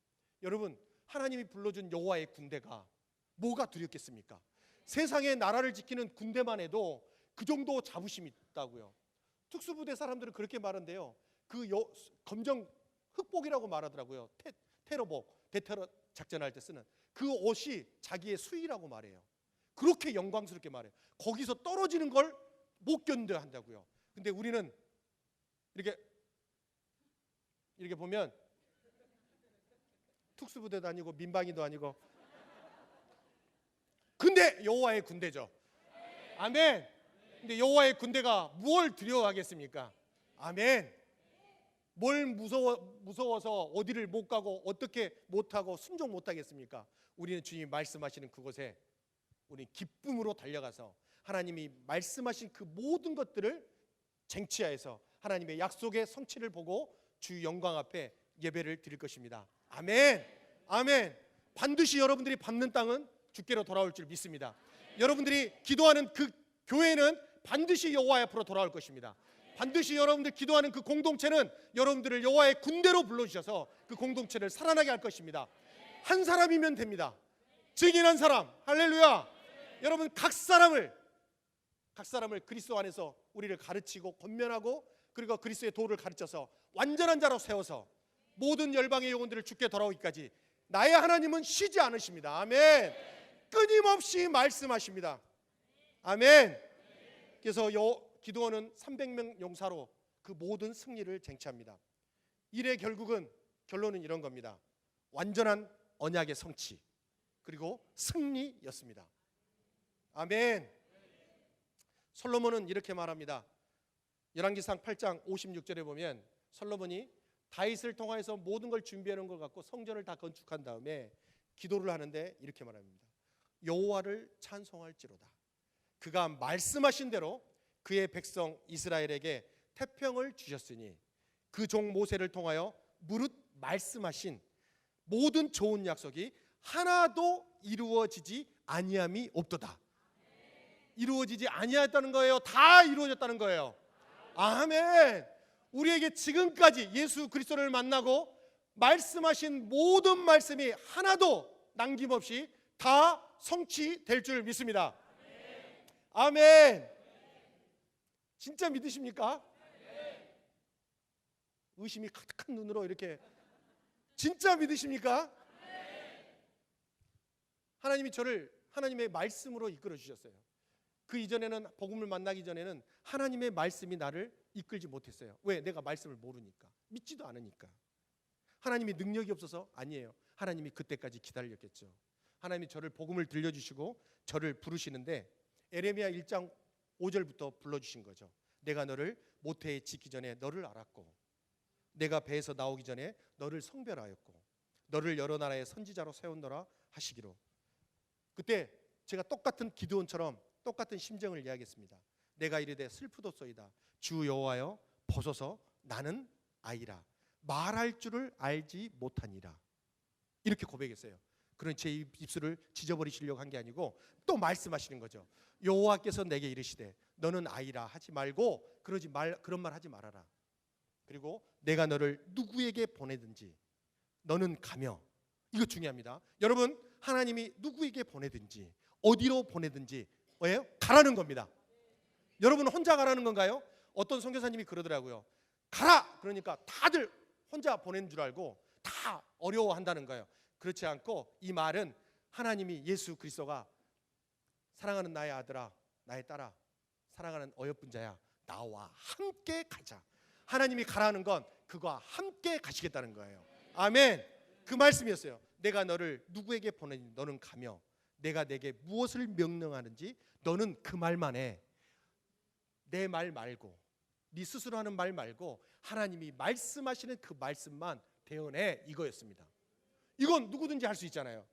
여러분 하나님이 불러준 여호와의 군대가 뭐가 두렵겠습니까? 세상의 나라를 지키는 군대만 해도 그 정도 자부심이 있다고요. 특수부대 사람들은 그렇게 말한대요. 그 검정 흑복이라고 말하더라고요. 테러복, 대테러 작전할 때 쓰는 그 옷이 자기의 수의라고 말해요. 그렇게 영광스럽게 말해요. 거기서 떨어지는 걸 못 견뎌 한다고요. 근데 우리는 이렇게 보면 특수부대도 아니고 민방위도 아니고, 근데 여호와의 군대죠. 아멘. 근데 여호와의 군대가 뭘 두려워하겠습니까? 아멘. 뭘 무서워서 어디를 못 가고 어떻게 못하고 순종 못하겠습니까? 우리는 주님이 말씀하시는 그곳에 우리 기쁨으로 달려가서 하나님이 말씀하신 그 모든 것들을 쟁취하여서 하나님의 약속의 성취를 보고 주 영광 앞에 예배를 드릴 것입니다. 아멘. 아멘. 반드시 여러분들이 밟는 땅은 주께로 돌아올 줄 믿습니다. 여러분들이 기도하는 그 교회는 반드시 여호와 앞으로 돌아올 것입니다. 반드시 여러분들 기도하는 그 공동체는 여러분들을 여호와의 군대로 불러주셔서 그 공동체를 살아나게 할 것입니다. 한 사람이면 됩니다. 증인한 사람. 할렐루야. 여러분 각 사람을 그리스도 안에서 우리를 가르치고 권면하고, 그리고 그리스도의 도를 가르쳐서 완전한 자로 세워서 모든 열방의 영혼들을 주께 돌아오기까지 나의 하나님은 쉬지 않으십니다. 아멘. 끊임없이 말씀하십니다. 아멘. 그래서 기드온은 300명 용사로 그 모든 승리를 쟁취합니다. 일의 결론은 이런 겁니다. 완전한 언약의 성취, 그리고 승리였습니다. 아멘. 솔로몬은 이렇게 말합니다. 열왕기상 8장 56절에 보면 솔로몬이 다윗을 통하여서 모든 걸 준비해 놓은 걸 갖고 성전을 다 건축한 다음에 기도를 하는데 이렇게 말합니다. 여호와를 찬송할지로다. 그가 말씀하신 대로 그의 백성 이스라엘에게 태평을 주셨으니 그 종 모세를 통하여 무릇 말씀하신 모든 좋은 약속이 하나도 이루어지지 아니함이 없도다. 이루어지지 아니하였다는 거예요. 다 이루어졌다는 거예요. 아멘. 우리에게 지금까지 예수 그리스도를 만나고 말씀하신 모든 말씀이 하나도 남김없이 다 성취될 줄 믿습니다. 아멘. 진짜 믿으십니까? 의심이 가득한 눈으로 이렇게, 진짜 믿으십니까? 하나님이 저를 하나님의 말씀으로 이끌어 주셨어요. 그 이전에는, 복음을 만나기 전에는 하나님의 말씀이 나를 이끌지 못했어요. 왜? 내가 말씀을 모르니까, 믿지도 않으니까. 하나님이 능력이 없어서? 아니에요. 하나님이 그때까지 기다렸겠죠. 하나님이 저를 복음을 들려주시고 저를 부르시는데 에레미야 1장 5절부터 불러주신 거죠. 내가 너를 모태에 짓기 전에 너를 알았고 내가 배에서 나오기 전에 너를 성별하였고 너를 여러 나라의 선지자로 세운노라 하시기로. 그때 제가 똑같은 기드온처럼 똑같은 심정을 이야기했습니다. 내가 이르되 슬프도소이다. 주 여호와여 보소서 나는 아이라. 말할 줄을 알지 못하니라. 이렇게 고백했어요. 그런 제 입술을 찢어버리시려고 한 게 아니고 또 말씀하시는 거죠. 여호와께서 내게 이르시되 너는 아이라 하지 말고 그런 말 하지 말아라. 그리고 내가 너를 누구에게 보내든지 너는 가며. 이거 중요합니다. 여러분, 하나님이 누구에게 보내든지 어디로 보내든지 뭐예요? 가라는 겁니다. 여러분 혼자 가라는 건가요? 어떤 선교사님이 그러더라고요. 가라! 그러니까 다들 혼자 보내는 줄 알고 다 어려워한다는 거예요. 그렇지 않고 이 말은 하나님이 예수 그리스도가 사랑하는 나의 아들아, 나의 딸아, 사랑하는 어여쁜 자야, 나와 함께 가자. 하나님이 가라는 건 그와 함께 가시겠다는 거예요. 아멘. 그 말씀이었어요. 내가 너를 누구에게 보내니 너는 가며 내가 내게 무엇을 명령하는지 너는 그 말만 해. 내 말 말고 네 스스로 하는 말 말고 하나님이 말씀하시는 그 말씀만 대언해. 이거였습니다. 이건 누구든지 할 수 있잖아요.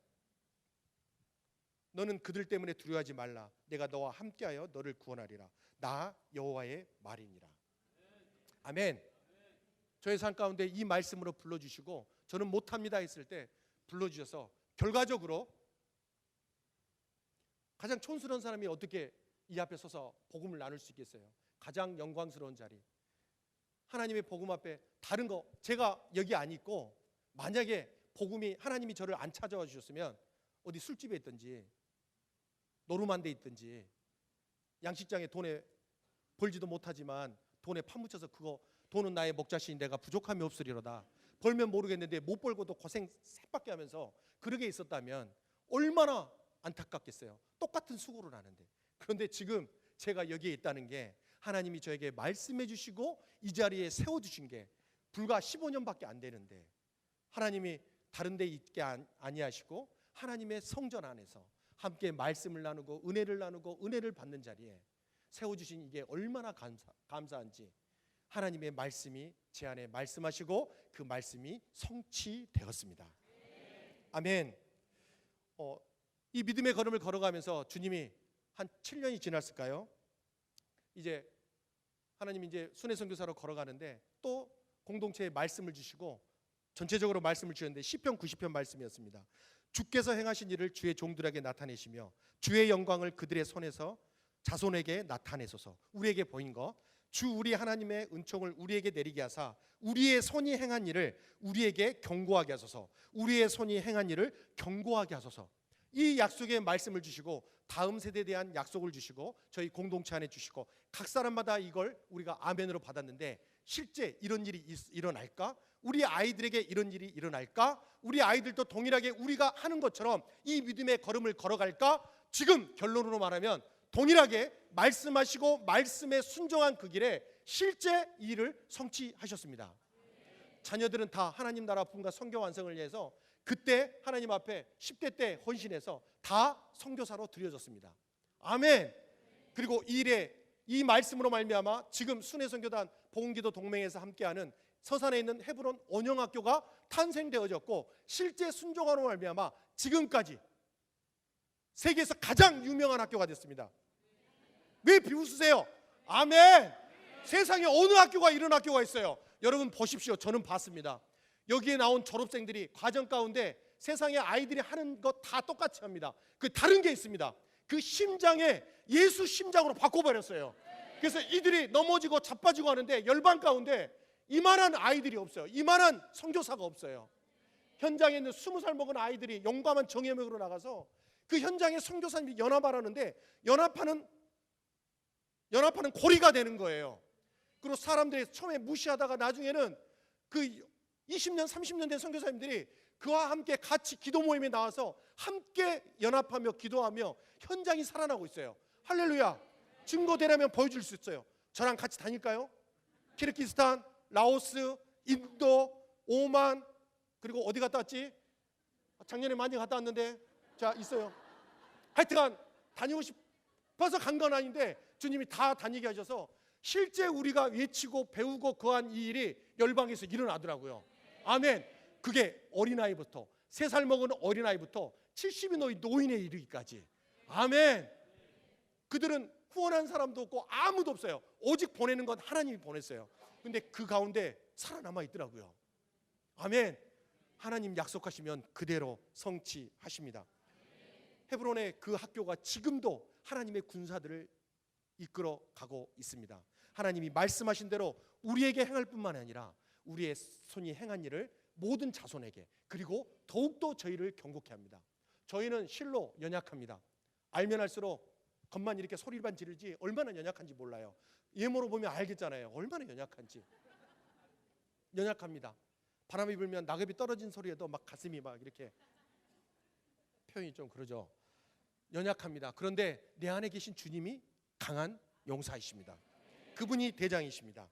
너는 그들 때문에 두려워하지 말라. 내가 너와 함께하여 너를 구원하리라. 나 여호와의 말이니라. 아멘. 저의 삶 가운데 이 말씀으로 불러주시고 저는 못합니다 했을 때 불러주셔서 결과적으로 가장 촌스러운 사람이 어떻게 이 앞에 서서 복음을 나눌 수 있겠어요? 가장 영광스러운 자리, 하나님의 복음 앞에 다른 거 제가 여기 안 있고 만약에 복음이 하나님이 저를 안 찾아와 주셨으면 어디 술집에 있든지 노름한 데 있든지 양식장에 돈에 벌지도 못하지만 돈에 파묻혀서 그거 돈은 나의 목자신 내가 부족함이 없으리로다. 벌면 모르겠는데 못 벌고도 고생 셋밖에 하면서 그러게 있었다면 얼마나 안타깝겠어요. 똑같은 수고를 하는데. 그런데 지금 제가 여기에 있다는 게 하나님이 저에게 말씀해 주시고 이 자리에 세워주신 게 불과 15년밖에 안 되는데 하나님이 다른 데 있게 아니하시고 하나님의 성전 안에서 함께 말씀을 나누고 은혜를 받는 자리에 세워주신 이게 얼마나 감사한지 하나님의 말씀이 제 안에 말씀하시고 그 말씀이 성취되었습니다. 아멘. 이 믿음의 걸음을 걸어가면서 주님이 한 7년이 지났을까요? 이제 하나님이 이제 순회 선교사로 걸어가는데 또 공동체에 말씀을 주시고 전체적으로 말씀을 주셨는데 시편 90편 말씀이었습니다. 주께서 행하신 일을 주의 종들에게 나타내시며 주의 영광을 그들의 손에서 자손에게 나타내소서. 우리에게 보인 거, 주 우리 하나님의 은총을 우리에게 내리게 하사 우리의 손이 행한 일을 우리에게 경고하게 하소서. 우리의 손이 행한 일을 경고하게 하소서. 이 약속의 말씀을 주시고 다음 세대에 대한 약속을 주시고 저희 공동체 안에 주시고 각 사람마다 이걸 우리가 아멘으로 받았는데 실제 이런 일이 일어날까? 우리 아이들에게 이런 일이 일어날까? 우리 아이들도 동일하게 우리가 하는 것처럼 이 믿음의 걸음을 걸어갈까? 지금 결론으로 말하면 동일하게 말씀하시고 말씀에 순종한 그 길에 실제 이 일을 성취하셨습니다. 자녀들은 다 하나님 나라 부흥과 선교 완성을 위해서 그때 하나님 앞에 10대 때 헌신해서 다 선교사로 드려졌습니다. 아멘. 그리고 이 일에 이 말씀으로 말미암아 지금 순회선교단 복음기도 동맹에서 함께하는 서산에 있는 헤브론 원영학교가 탄생되어졌고 실제 순종하로 말미암아 지금까지 세계에서 가장 유명한 학교가 됐습니다. 왜 비웃으세요? 아멘. 세상에 어느 학교가 이런 학교가 있어요? 여러분 보십시오. 저는 봤습니다. 여기에 나온 졸업생들이 과정 가운데 세상에 아이들이 하는 것 다 똑같이 합니다. 그 다른 게 있습니다. 그 심장에 예수 심장으로 바꿔버렸어요. 그래서 이들이 넘어지고 자빠지고 하는데 열방 가운데 이만한 아이들이 없어요. 이만한 선교사가 없어요. 현장에 있는 20살 먹은 아이들이 용감한 정예명으로 나가서 그 현장에 선교사님이 연합하라는데 연합하는 고리가 되는 거예요. 그리고 사람들이 처음에 무시하다가 나중에는 그 20년 30년 된 선교사님들이 그와 함께 같이 기도 모임에 나와서 함께 연합하며 기도하며 현장이 살아나고 있어요. 할렐루야. 증거되려면 보여줄 수 있어요. 저랑 같이 다닐까요? 키르기스탄, 라오스, 인도, 오만, 그리고 어디 갔다 왔지? 작년에 많이 갔다 왔는데 자 있어요. 하여튼간 다니고 싶어서 간 건 아닌데 주님이 다 다니게 하셔서 실제 우리가 외치고 배우고 거한 이 일이 열방에서 일어나더라고요. 아멘. 그게 어린아이부터 3살 먹은 어린아이부터 70이 넘은 노인에 이르기까지. 아멘. 그들은 후원한 사람도 없고 아무도 없어요. 오직 보내는 건 하나님이 보냈어요. 근데 그 가운데 살아남아 있더라고요. 아멘. 하나님 약속하시면 그대로 성취하십니다. 헤브론의 그 학교가 지금도 하나님의 군사들을 이끌어 가고 있습니다. 하나님이 말씀하신 대로 우리에게 행할 뿐만 아니라 우리의 손이 행한 일을 모든 자손에게, 그리고 더욱더 저희를 경고케 합니다. 저희는 실로 연약합니다. 알면 알수록 겉만 이렇게 소리만 지르지 얼마나 연약한지 몰라요. 예모로 보면 알겠잖아요. 얼마나 연약한지. 연약합니다. 바람이 불면 낙엽이 떨어진 소리에도 막 가슴이 막 이렇게, 표현이 좀 그러죠. 연약합니다. 그런데 내 안에 계신 주님이 강한 용사이십니다. 그분이 대장이십니다.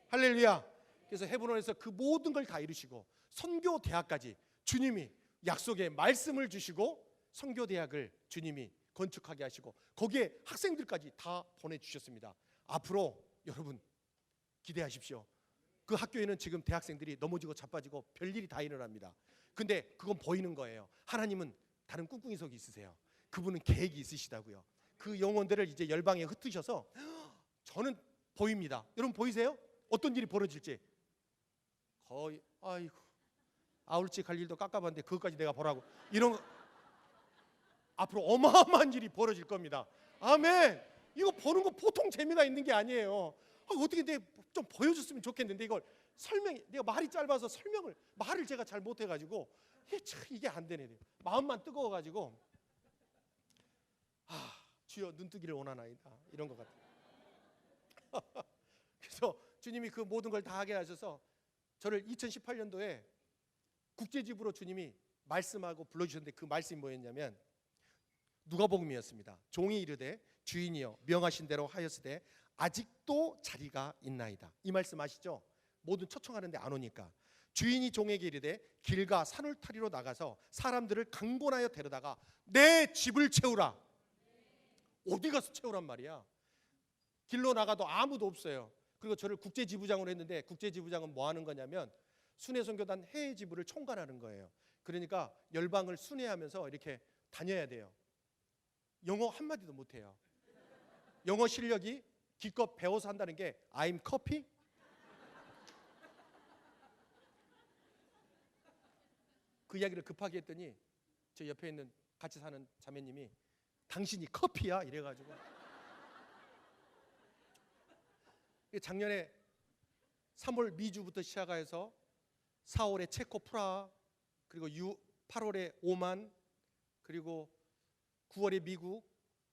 할렐루야. 그래서 헤브론에서 그 모든 걸 다 이루시고 선교 대학까지 주님이 약속의 말씀을 주시고 선교 대학을 주님이 건축하게 하시고 거기에 학생들까지 다 보내주셨습니다. 앞으로 여러분 기대하십시오. 그 학교에는 지금 대학생들이 넘어지고 자빠지고 별일이 다 일어납니다. 근데 그건 보이는 거예요. 하나님은 다른 꿍꿍이석이 있으세요. 그분은 계획이 있으시다고요. 그 영혼들을 이제 열방에 흩으셔서, 저는 보입니다. 여러분 보이세요? 어떤 일이 벌어질지. 거의 아이고 아울지 갈 일도 깝깝한데 그것까지 내가 보라고, 이런 거. 앞으로 어마어마한 일이 벌어질 겁니다. 아멘. 이거 보는 거 보통 재미가 있는 게 아니에요. 어떻게 내가 좀 보여줬으면 좋겠는데 이걸 내가 말이 짧아서 말을 제가 잘 못해가지고 이게 안 되네. 마음만 뜨거워가지고 주여 눈뜨기를 원하나이다, 이런 것 같아요. 그래서 주님이 그 모든 걸 다 하게 하셔서 저를 2018년도에 국제집으로 주님이 말씀하고 불러주셨는데 그 말씀이 뭐였냐면 누가복음이었습니다. 종이 이르되 주인이여 명하신 대로 하였으되 아직도 자리가 있나이다. 이 말씀 아시죠? 모든 초청하는데 안 오니까 주인이 종에게 이르되 길가 산울타리로 나가서 사람들을 강권하여 데려다가 내 집을 채우라. 어디 가서 채우란 말이야. 길로 나가도 아무도 없어요. 그리고 저를 국제지부장으로 했는데 국제지부장은 뭐 하는 거냐면 순회선교단 해외지부를 총괄하는 거예요. 그러니까 열방을 순회하면서 이렇게 다녀야 돼요. 영어 한마디도 못해요. 영어 실력이 기껏 배워서 한다는 게 I'm coffee? 그 이야기를 급하게 했더니 저 옆에 있는 같이 사는 자매님이 당신이 커피야? 이래가지고 작년에 3월 미주부터 시작해서 4월에 체코 프라하, 그리고 8월에 오만, 그리고 9월에 미국,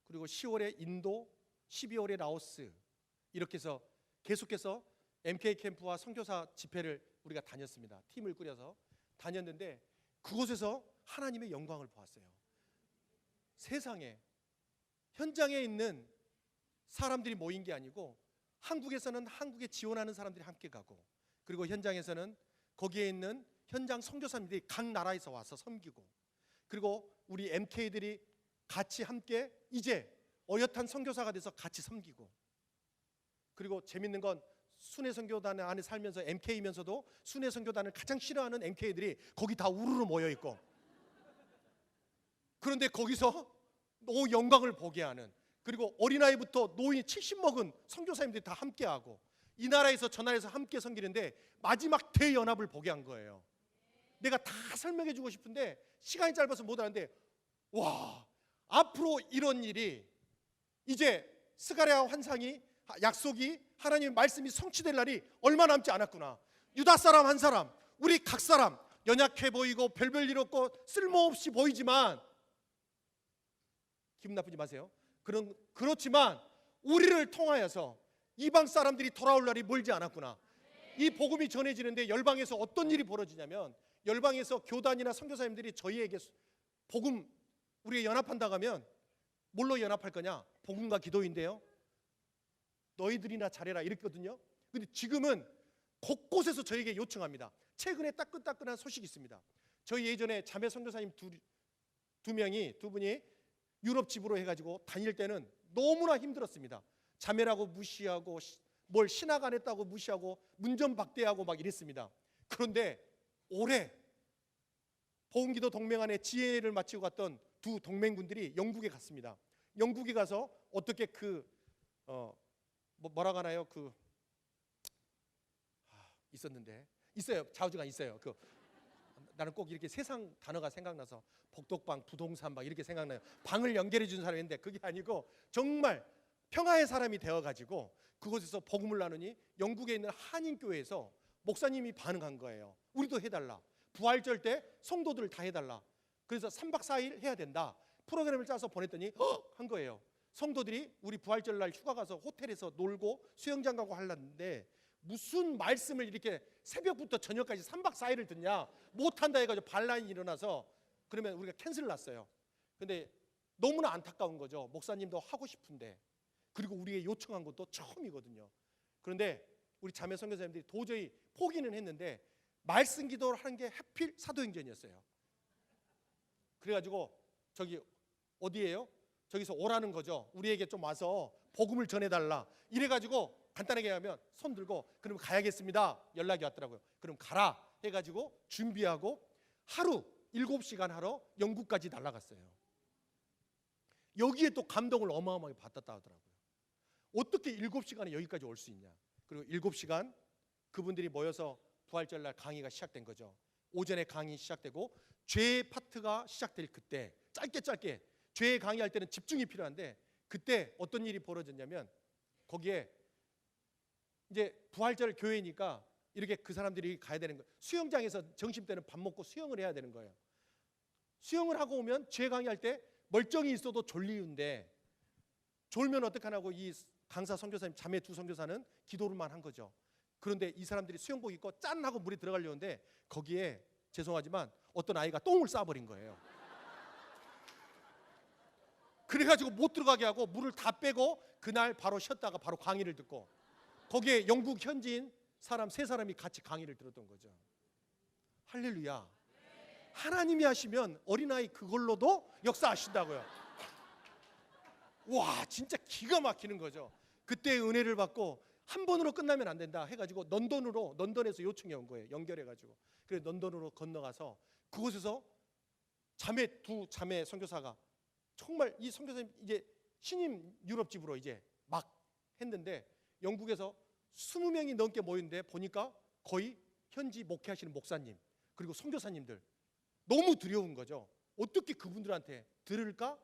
그리고 10월에 인도, 12월에 라오스, 이렇게 해서 계속해서 MK 캠프와 선교사 집회를 우리가 다녔습니다. 팀을 꾸려서 다녔는데 그곳에서 하나님의 영광을 보았어요. 세상에 현장에 있는 사람들이 모인 게 아니고 한국에서는 한국에 지원하는 사람들이 함께 가고, 그리고 현장에서는 거기에 있는 현장 선교사님들이 각 나라에서 와서 섬기고, 그리고 우리 MK들이 같이 함께 이제 어엿한 선교사가 돼서 같이 섬기고, 그리고 재밌는 건 순회선교단 안에 살면서 MK이면서도 순회선교단을 가장 싫어하는 MK들이 거기 다 우르르 모여 있고, 그런데 거기서 영광을 보게 하는, 그리고 어린아이부터 노인 70 먹은 선교사님들이 다 함께하고 이 나라에서 저 나라에서 함께 섬기는데 마지막 대연합을 보게 한 거예요. 내가 다 설명해 주고 싶은데 시간이 짧아서 못 하는데, 와, 앞으로 이런 일이 이제 스가랴 환상이, 약속이, 하나님의 말씀이 성취될 날이 얼마 남지 않았구나. 유다 사람 한 사람, 우리 각 사람 연약해 보이고 별별 일 없고 쓸모없이 보이지만 기분 나쁘지 마세요. 그렇지만 우리를 통하여서 이방 사람들이 돌아올 날이 멀지 않았구나. 이 복음이 전해지는데 열방에서 어떤 일이 벌어지냐면, 열방에서 교단이나 선교사님들이 저희에게 복음, 우리가 연합한다고 하면 뭘로 연합할 거냐? 복음과 기도인데요. 너희들이나 잘해라 이랬거든요. 근데 지금은 곳곳에서 저에게 요청합니다. 최근에 따끈따끈한 소식이 있습니다. 저희 예전에 자매 선교사님 두 분이 유럽 집으로 해가지고 다닐 때는 너무나 힘들었습니다. 자매라고 무시하고 뭘 신학 안 했다고 무시하고 문전박대하고 막 이랬습니다. 그런데 올해 복음기도 동맹안에 지혜를 마치고 갔던 두 동맹군들이 영국에 갔습니다. 영국에 가서 어떻게 뭐라고 하나요? 있었는데 있어요. 좌우지간 있어요. 나는 꼭 이렇게 세상 단어가 생각나서 복덕방, 부동산 막 이렇게 생각나요. 방을 연결해 준 사람인데 그게 아니고 정말 평화의 사람이 되어가지고 그곳에서 복음을 나누니 영국에 있는 한인교회에서 목사님이 반응한 거예요. 우리도 해달라. 부활절 때 성도들을 다 해달라. 그래서 3박 4일 해야 된다. 프로그램을 짜서 보냈더니 한 거예요. 성도들이 우리 부활절 날 휴가 가서 호텔에서 놀고 수영장 가고 하려는데 무슨 말씀을 이렇게 새벽부터 저녁까지 3박 4일을 듣냐, 못한다 해가지고 반란이 일어나서 그러면 우리가 캔슬을 났어요. 근데 너무나 안타까운 거죠. 목사님도 하고 싶은데, 그리고 우리의 요청한 것도 처음이거든요. 그런데 우리 자매 선교사님들이 도저히 포기는 했는데 말씀 기도를 하는 게 하필 사도행전이었어요. 그래가지고 저기 어디예요? 저기서 오라는 거죠. 우리에게 좀 와서 복음을 전해달라. 이래가지고 간단하게 하면 손 들고 그럼 가야겠습니다. 연락이 왔더라고요. 그럼 가라 해가지고 준비하고 하루 7시간 하러 영국까지 날아갔어요. 여기에 또 감동을 어마어마하게 받았다 하더라고요. 어떻게 7시간에 여기까지 올 수 있냐. 그리고 7시간 그분들이 모여서 부활절 날 강의가 시작된 거죠. 오전에 강의 시작되고 죄 파트가 시작될 그때 짧게 죄 강의할 때는 집중이 필요한데 그때 어떤 일이 벌어졌냐면 거기에 이제 부활절 교회니까 이렇게 그 사람들이 가야 되는 거예요. 수영장에서 점심때는 밥 먹고 수영을 해야 되는 거예요. 수영을 하고 오면 죄 강의할 때 멀쩡히 있어도 졸리운데 졸면 어떡하냐고 이 강사 선교사님 자매 두 선교사는 기도를만 한 거죠. 그런데 이 사람들이 수영복 입고 짠 하고 물에 들어가려는데 거기에 죄송하지만 어떤 아이가 똥을 싸버린 거예요. 그래가지고 못 들어가게 하고 물을 다 빼고 그날 바로 쉬었다가 바로 강의를 듣고 거기에 영국 현지인 사람 3사람이 같이 강의를 들었던 거죠. 할렐루야. 하나님이 하시면 어린아이 그걸로도 역사하신다고요. 와, 진짜 기가 막히는 거죠. 그때 은혜를 받고 한 번으로 끝나면 안 된다 해가지고 런던에서 요청해 온 거예요. 연결해가지고. 그래서 런던으로 건너가서 그곳에서 두 자매 선교사가 정말 이 선교사님 이제 신임 유럽집으로 이제 막 했는데 영국에서 20명이 넘게 모였는데 보니까 거의 현지 목회하시는 목사님 그리고 선교사님들 너무 두려운 거죠. 어떻게 그분들한테 들을까?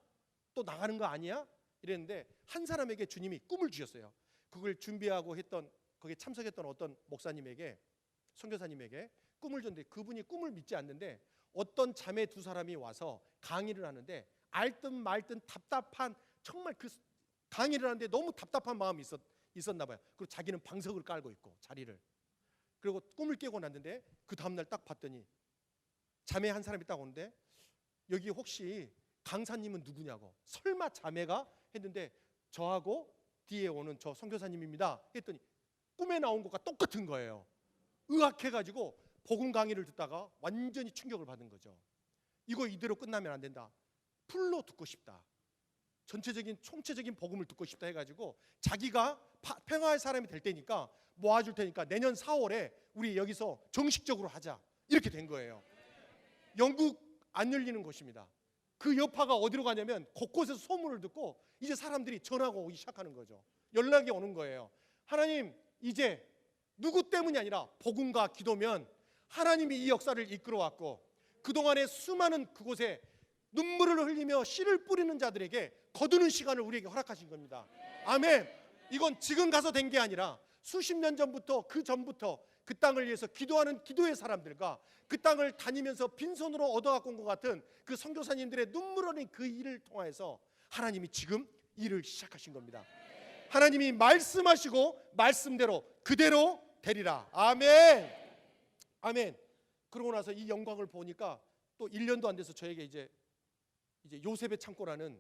또 나가는 거 아니야? 이랬는데 한 사람에게 주님이 꿈을 주셨어요. 그걸 준비하고 했던 거기에 참석했던 어떤 목사님에게 선교사님에게 꿈을 줬는데 그분이 꿈을 믿지 않는데 어떤 자매 2사람이 와서 강의를 하는데 알듯 말듯 답답한 정말 그 강의를 하는데 너무 답답한 마음이 있었나 봐요. 그리고 자기는 방석을 깔고 있고 자리를 그리고 꿈을 깨고 났는데 그 다음날 딱 봤더니 자매 한 사람이 딱 오는데 여기 혹시 강사님은 누구냐고 설마 자매가 했는데 저하고 뒤에 오는 저 선교사님입니다 했더니 꿈에 나온 것과 똑같은 거예요. 의학해가지고 복음 강의를 듣다가 완전히 충격을 받은 거죠. 이거 이대로 끝나면 안 된다. 풀로 듣고 싶다. 총체적인 복음을 듣고 싶다 해가지고 자기가 평화의 사람이 될 테니까 모아줄 테니까 내년 4월에 우리 여기서 정식적으로 하자 이렇게 된 거예요. 영국 안 열리는 곳입니다. 그 여파가 어디로 가냐면 곳곳에서 소문을 듣고 이제 사람들이 전화가 오기 시작하는 거죠. 연락이 오는 거예요. 하나님 이제 누구 때문이 아니라 복음과 기도면 하나님이 이 역사를 이끌어왔고 그동안에 수많은 그곳에 눈물을 흘리며 씨를 뿌리는 자들에게 거두는 시간을 우리에게 허락하신 겁니다. 아멘. 이건 지금 가서 된 게 아니라 수십 년 전부터 그 전부터 그 땅을 위해서 기도하는 기도의 사람들과 그 땅을 다니면서 빈손으로 얻어갖고 온 것 같은 그 선교사님들의 눈물 흘린 그 일을 통해서 하나님이 지금 일을 시작하신 겁니다. 하나님이 말씀하시고 말씀대로 그대로 되리라. 아멘. 아멘. 그러고 나서 이 영광을 보니까 또 1년도 안 돼서 저에게 이제 요셉의 창고라는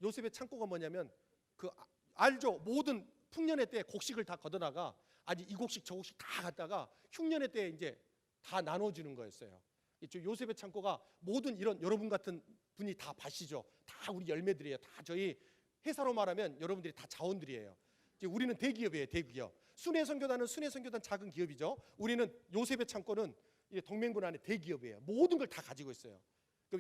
요셉의 창고가 뭐냐면 그 알죠? 모든 풍년의 때 곡식을 다 걷어다가 아니 이 곡식 저 곡식 다 갖다가 흉년의 때 이제 다 나눠주는 거였어요. 요셉의 창고가 모든 이런 여러분 같은 분이 다 밭이죠. 다 우리 열매들이에요. 다 저희 회사로 말하면 여러분들이 다 자원들이에요. 이제 우리는 대기업이에요. 대기업. 순회선교단은 순회선교단 작은 기업이죠. 우리는 요셉의 창고는 동맹군 안에 대기업이에요. 모든 걸 다 가지고 있어요.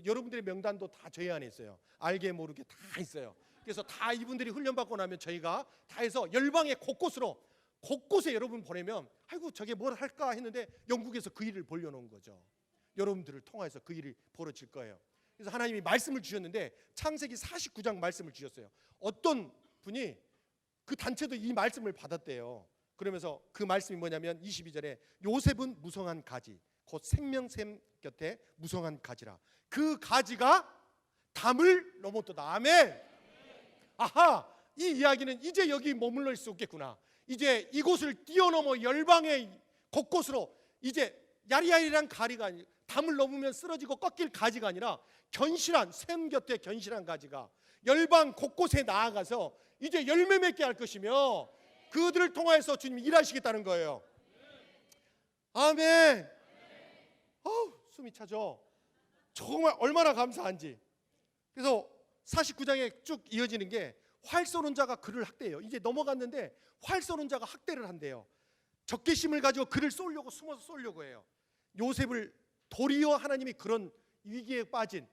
여러분들의 명단도 다 저희 안에 있어요. 알게 모르게 다 있어요. 그래서 다 이분들이 훈련받고 나면 저희가 다 해서 열방의 곳곳에 여러분 보내면 아이고 저게 뭘 할까 했는데 영국에서 그 일을 벌려놓은 거죠. 여러분들을 통해서 그 일이 벌어질 거예요. 그래서 하나님이 말씀을 주셨는데 창세기 49장 말씀을 주셨어요. 어떤 분이 그 단체도 이 말씀을 받았대요. 그러면서 그 말씀이 뭐냐면 22절에 요셉은 무성한 가지 곧 생명샘 곁에 무성한 가지라. 그 가지가 담을 넘었도다. 아멘. 아하, 이 이야기는 이제 여기 머물러 있을 수 없겠구나. 이제 이곳을 뛰어넘어 열방의 곳곳으로 이제 야리야리한 가리가 아니라 담을 넘으면 쓰러지고 꺾일 가지가 아니라 견실한 샘 곁에 견실한 가지가 열방 곳곳에 나아가서 이제 열매 맺게 할 것이며 그들을 통해서 주님이 일하시겠다는 거예요. 아멘. 숨이 차죠. 정말 얼마나 감사한지. 그래서 49장에 쭉 이어지는 게 활 쏘는 자가 그를 학대해요. 이제 넘어갔는데 활 쏘는 자가 학대를 한대요. 적개심을 가지고 그를 쏘려고 숨어서 쏘려고 해요. 요셉을 도리어 하나님이 그런 위기에 빠진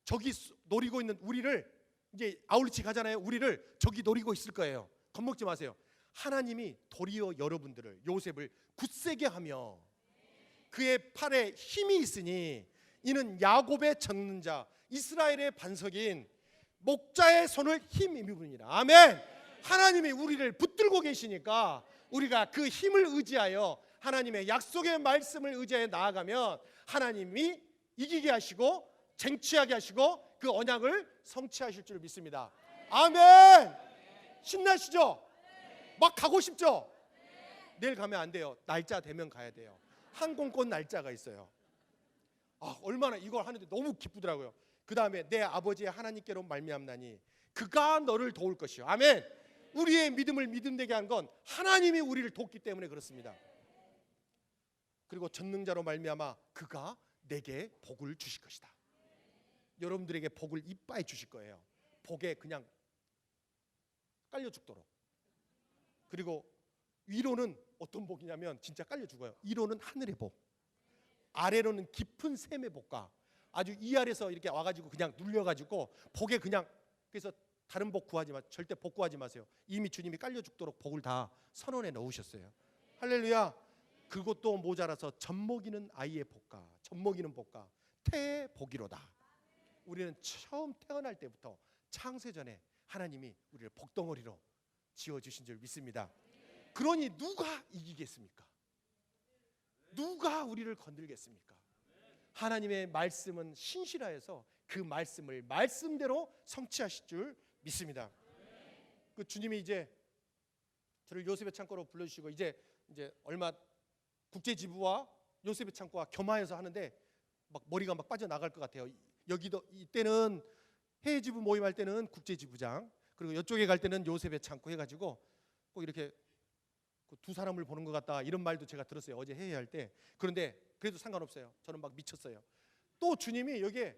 적이 노리고 있는 우리를 이제 아울리치 가잖아요. 우리를 적이 노리고 있을 거예요. 겁먹지 마세요. 하나님이 도리어 여러분들을 요셉을 굳세게 하며 그의 팔에 힘이 있으니 이는 야곱의 젖는 자 이스라엘의 반석인 목자의 손을 힘입으니라. 아멘. 하나님이 우리를 붙들고 계시니까 우리가 그 힘을 의지하여 하나님의 약속의 말씀을 의지하여 나아가면 하나님이 이기게 하시고 쟁취하게 하시고 그 언약을 성취하실 줄 믿습니다. 아멘. 신나시죠? 막 가고 싶죠? 내일 가면 안 돼요. 날짜 되면 가야 돼요. 항공권 날짜가 있어요. 얼마나 이걸 하는데 너무 기쁘더라고요. 그 다음에 내 아버지의 하나님께로 말미암나니 그가 너를 도울 것이요. 아멘. 우리의 믿음을 믿음되게 한 건 하나님이 우리를 돕기 때문에 그렇습니다. 그리고 전능자로 말미암아 그가 내게 복을 주실 것이다. 여러분들에게 복을 이빠이 주실 거예요. 복에 그냥 깔려 죽도록. 그리고 위로는 어떤 복이냐면 진짜 깔려 죽어요. 위로는 하늘의 복, 아래로는 깊은 샘의 복과 아주 이 아래서 이렇게 와가지고 그냥 눌려가지고 복에 그냥. 그래서 다른 복 구하지 마세요. 절대 복 구하지 마세요. 이미 주님이 깔려 죽도록 복을 다 선언해 넣으셨어요. 할렐루야. 그것도 모자라서 젖먹이는 아이의 복과 젖먹이는 복과 태복이로다. 우리는 처음 태어날 때부터 창세전에 하나님이 우리를 복덩어리로 지어주신 줄 믿습니다. 그러니 누가 이기겠습니까? 누가 우리를 건들겠습니까? 하나님의 말씀은 신실하여서 그 말씀을 말씀대로 성취하실 줄 믿습니다. 그 주님이 이제 저를 요셉의 창고로 불러주시고 이제 얼마 국제지부와 요셉의 창고와 겸하여서 하는데 막 머리가 막 빠져나갈 것 같아요. 여기도 이때는 해외지부 모임할 때는 국제지부장, 그리고 이쪽에 갈 때는 요셉의 창고 해가지고 꼭 이렇게 두 사람을 보는 것 같다 이런 말도 제가 들었어요. 어제 회의할 때. 그런데 그래도 상관없어요. 저는 막 미쳤어요. 또 주님이 여기에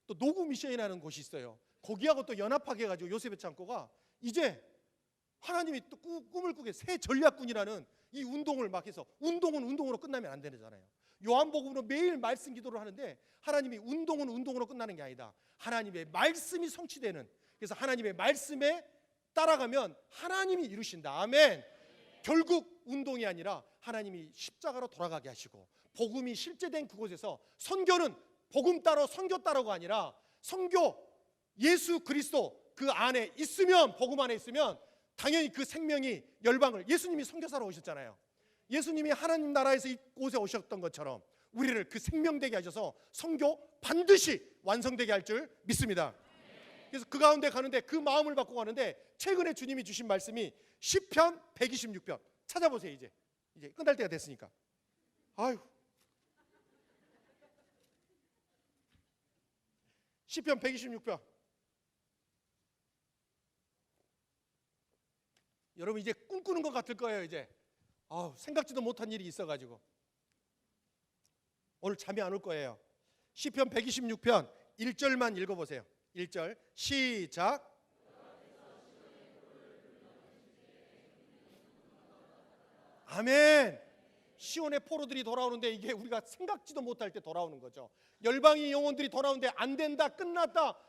또 노구 미션이라는 곳이 있어요. 거기하고 또 연합하게 해가지고 요셉의 창고가 이제 하나님이 또 꿈을 꾸게 새 전략군이라는 이 운동을 막 해서 운동은 운동으로 끝나면 안 되잖아요. 요한복음으로 매일 말씀 기도를 하는데 하나님이 운동은 운동으로 끝나는 게 아니다. 하나님의 말씀이 성취되는, 그래서 하나님의 말씀에 따라가면 하나님이 이루신다. 아멘. 결국 운동이 아니라 하나님이 십자가로 돌아가게 하시고 복음이 실제된 그곳에서 선교는 복음 따로 선교 따로가 아니라 선교 예수 그리스도 그 안에 있으면, 복음 안에 있으면 당연히 그 생명이 열방을, 예수님이 선교사로 오셨잖아요. 예수님이 하나님 나라에서 이곳에 오셨던 것처럼 우리를 그 생명되게 하셔서 선교 반드시 완성되게 할 줄 믿습니다. 그래서 그 가운데 가는데 그 마음을 받고 가는데 최근에 주님이 주신 말씀이 시편 126편 찾아보세요. 이제 끝날 때가 됐으니까. 아유, 시편 126편. 여러분 이제 꿈꾸는 것 같을 거예요. 이제 생각지도 못한 일이 있어가지고 오늘 잠이 안 올 거예요. 시편 126편 1절만 읽어보세요. 1절 시작. 아멘. 시온의 포로들이 돌아오는데 이게 우리가 생각지도 못할 때 돌아오는 거죠. 열방의 영혼들이 돌아오는데 안 된다, 끝났다,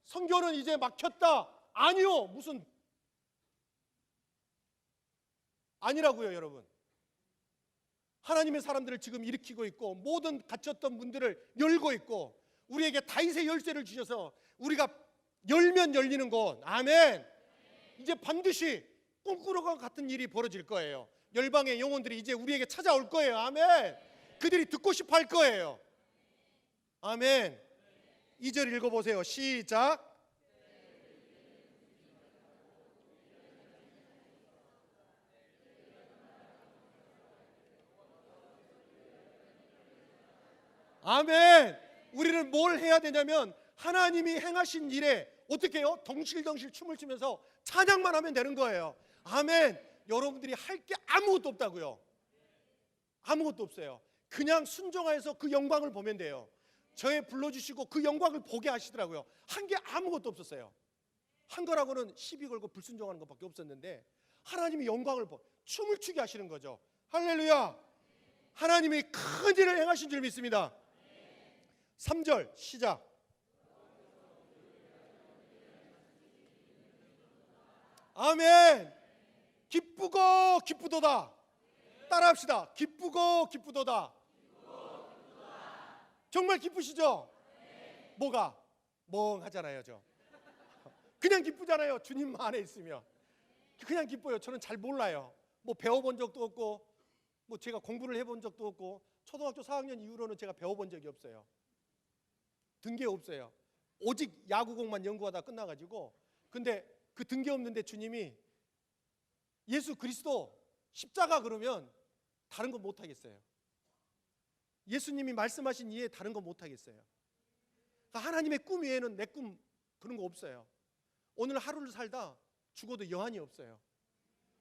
선교는 이제 막혔다. 아니요, 무슨 아니라고요, 여러분. 하나님의 사람들을 지금 일으키고 있고 모든 갇혔던 문들을 열고 있고 우리에게 다윗의 열쇠를 주셔서 우리가 열면 열리는 곳. 아멘. 이제 반드시 꿈꾸러가 같은 일이 벌어질 거예요. 열방의 영혼들이 이제 우리에게 찾아올 거예요. 아멘. 그들이 듣고 싶어 할 거예요. 아멘. 2절 읽어보세요. 시작. 아멘. 우리는 뭘 해야 되냐면 하나님이 행하신 일에 어떻게 해요? 덩실덩실 춤을 추면서 찬양만 하면 되는 거예요. 아멘. 여러분들이 할 게 아무것도 없다고요. 아무것도 없어요. 그냥 순종하여서 그 영광을 보면 돼요. 저에 불러주시고 그 영광을 보게 하시더라고요. 한 게 아무것도 없었어요. 한 거라고는 시비 걸고 불순종하는 것밖에 없었는데 하나님이 영광을 춤을 추게 하시는 거죠. 할렐루야. 하나님이 큰 일을 행하신 줄 믿습니다. 3절 시작. 아멘. 기쁘고 기쁘도다. 따라합시다. 기쁘고 기쁘도다. 정말 기쁘시죠? 뭐가? 멍하잖아요. 저 그냥 기쁘잖아요. 주님 안에 있으면 그냥 기뻐요. 저는 잘 몰라요. 뭐 배워본 적도 없고 뭐 제가 공부를 해본 적도 없고 초등학교 4학년 이후로는 제가 배워본 적이 없어요. 등계 없어요. 오직 야구공만 연구하다 끝나가지고. 근데 그 등계 없는데 주님이 예수 그리스도 십자가 그러면 다른 거 못하겠어요. 예수님이 말씀하신 이에 다른 거 못하겠어요. 그러니까 하나님의 꿈 외에는 내 꿈 그런 거 없어요. 오늘 하루를 살다 죽어도 여한이 없어요.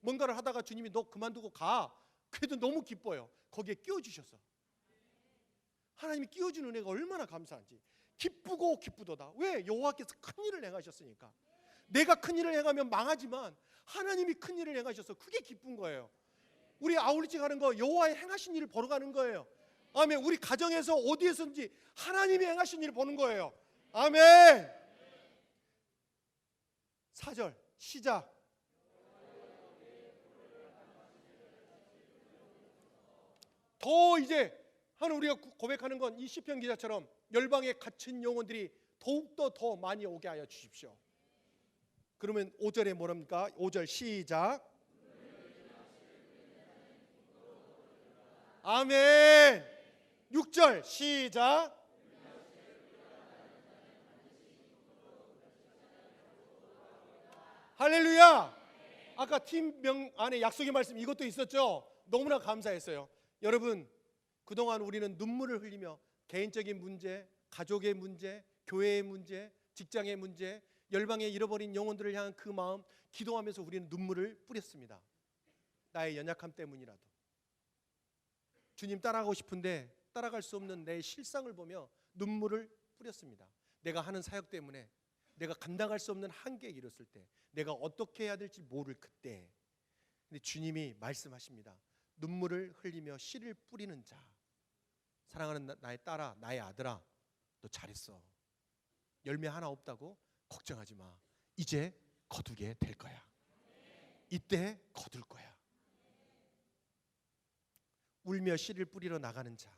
뭔가를 하다가 주님이 너 그만두고 가. 그래도 너무 기뻐요. 거기에 끼워주셔서. 하나님이 끼워주는 은혜가 얼마나 감사한지. 기쁘고 기쁘도다. 왜? 여호와께서 큰 일을 행하셨으니까. 내가 큰 일을 행하면 망하지만 하나님이 큰 일을 행하셔서 그게 기쁜 거예요. 우리 아울리치 가는 거 여호와의 행하신 일을 보러 가는 거예요. 아멘. 우리 가정에서 어디에서든지 하나님이 행하신 일을 보는 거예요. 아멘. 4절 시작. 더 이제 하는 우리가 고백하는 건 이 시편 기자처럼 열방에 갇힌 영혼들이 더욱더 더 많이 오게 하여 주십시오. 그러면 5절에 뭐랍니까? 5절 시작. 아멘. 6절 시작. 할렐루야. 아까 팀명 안에 약속의 말씀 이것도 있었죠. 너무나 감사했어요. 여러분, 그동안 우리는 눈물을 흘리며 개인적인 문제, 가족의 문제, 교회의 문제, 직장의 문제, 열방에 잃어버린 영혼들을 향한 그 마음 기도하면서 우리는 눈물을 뿌렸습니다. 나의 연약함 때문이라도. 주님 따라가고 싶은데 따라갈 수 없는 내 실상을 보며 눈물을 뿌렸습니다. 내가 하는 사역 때문에 내가 감당할 수 없는 한계에 이뤘을 때, 내가 어떻게 해야 될지 모를 그때. 근데 주님이 말씀하십니다. 눈물을 흘리며 씨를 뿌리는 자, 사랑하는 나의 딸아, 나의 아들아, 너 잘했어. 열매 하나 없다고 걱정하지 마. 이제 거두게 될 거야. 이때 거둘 거야. 울며 씨를 뿌리러 나가는 자,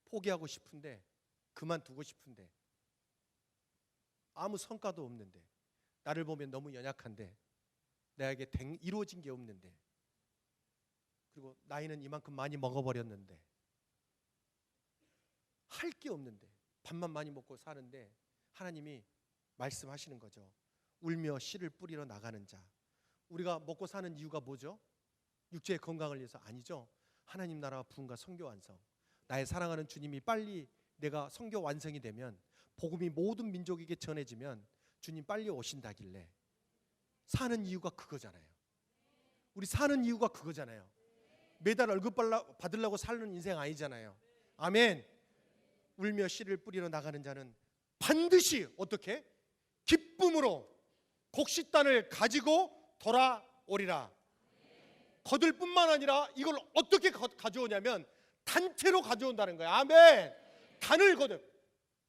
포기하고 싶은데, 그만두고 싶은데, 아무 성과도 없는데, 나를 보면 너무 연약한데, 나에게 이루어진 게 없는데, 그리고 나이는 이만큼 많이 먹어버렸는데, 할 게 없는데, 밥만 많이 먹고 사는데 하나님이 말씀하시는 거죠. 울며 씨를 뿌리러 나가는 자. 우리가 먹고 사는 이유가 뭐죠? 육체의 건강을 위해서 아니죠. 하나님 나라와 부흥과 선교 완성. 나의 사랑하는 주님이 빨리 내가 선교 완성이 되면, 복음이 모든 민족에게 전해지면 주님 빨리 오신다길래 사는 이유가 그거잖아요. 우리 사는 이유가 그거잖아요. 매달 월급 받으려고 사는 인생 아니잖아요. 아멘. 울며 씨를 뿌리러 나가는 자는 반드시 어떻게? 기쁨으로 곡식단을 가지고 돌아오리라. 거둘 뿐만 아니라 이걸 어떻게 가져오냐면 단체로 가져온다는 거예요. 아멘. 단을 거둬.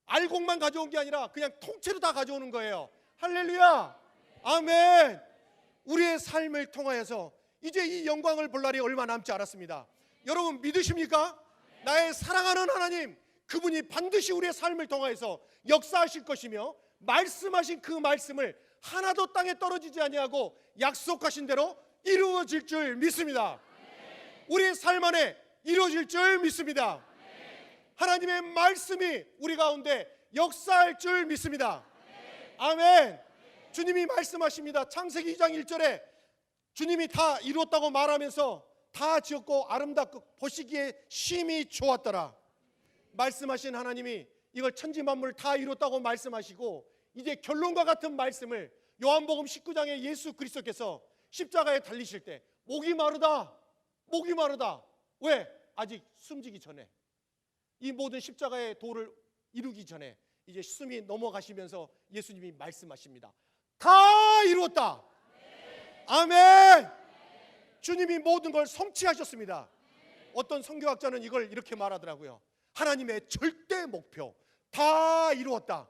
알곡만 가져온 게 아니라 그냥 통째로 다 가져오는 거예요. 할렐루야. 아멘. 우리의 삶을 통하여서 이제 이 영광을 볼 날이 얼마 남지 않았습니다. 여러분 믿으십니까? 나의 사랑하는 하나님, 그분이 반드시 우리의 삶을 통하여서 역사하실 것이며 말씀하신 그 말씀을 하나도 땅에 떨어지지 아니하고 약속하신 대로 이루어질 줄 믿습니다. 우리의 삶 안에 이루어질 줄 믿습니다. 하나님의 말씀이 우리 가운데 역사할 줄 믿습니다. 아멘. 주님이 말씀하십니다. 창세기 2장 1절에 주님이 다 이루었다고 말하면서 다 지었고 아름답고 보시기에 심히 좋았더라. 말씀하신 하나님이 이걸 천지만물을 다 이뤘다고 말씀하시고 이제 결론과 같은 말씀을 요한복음 19장에 예수 그리스도께서 십자가에 달리실 때 목이 마르다, 목이 마르다. 왜? 아직 숨지기 전에, 이 모든 십자가의 도를 이루기 전에 이제 숨이 넘어가시면서 예수님이 말씀하십니다. 다 이루었다. 아멘. 주님이 모든 걸 성취하셨습니다. 어떤 선교학자는 이걸 이렇게 말하더라고요. 하나님의 절대 목표, 다 이루었다.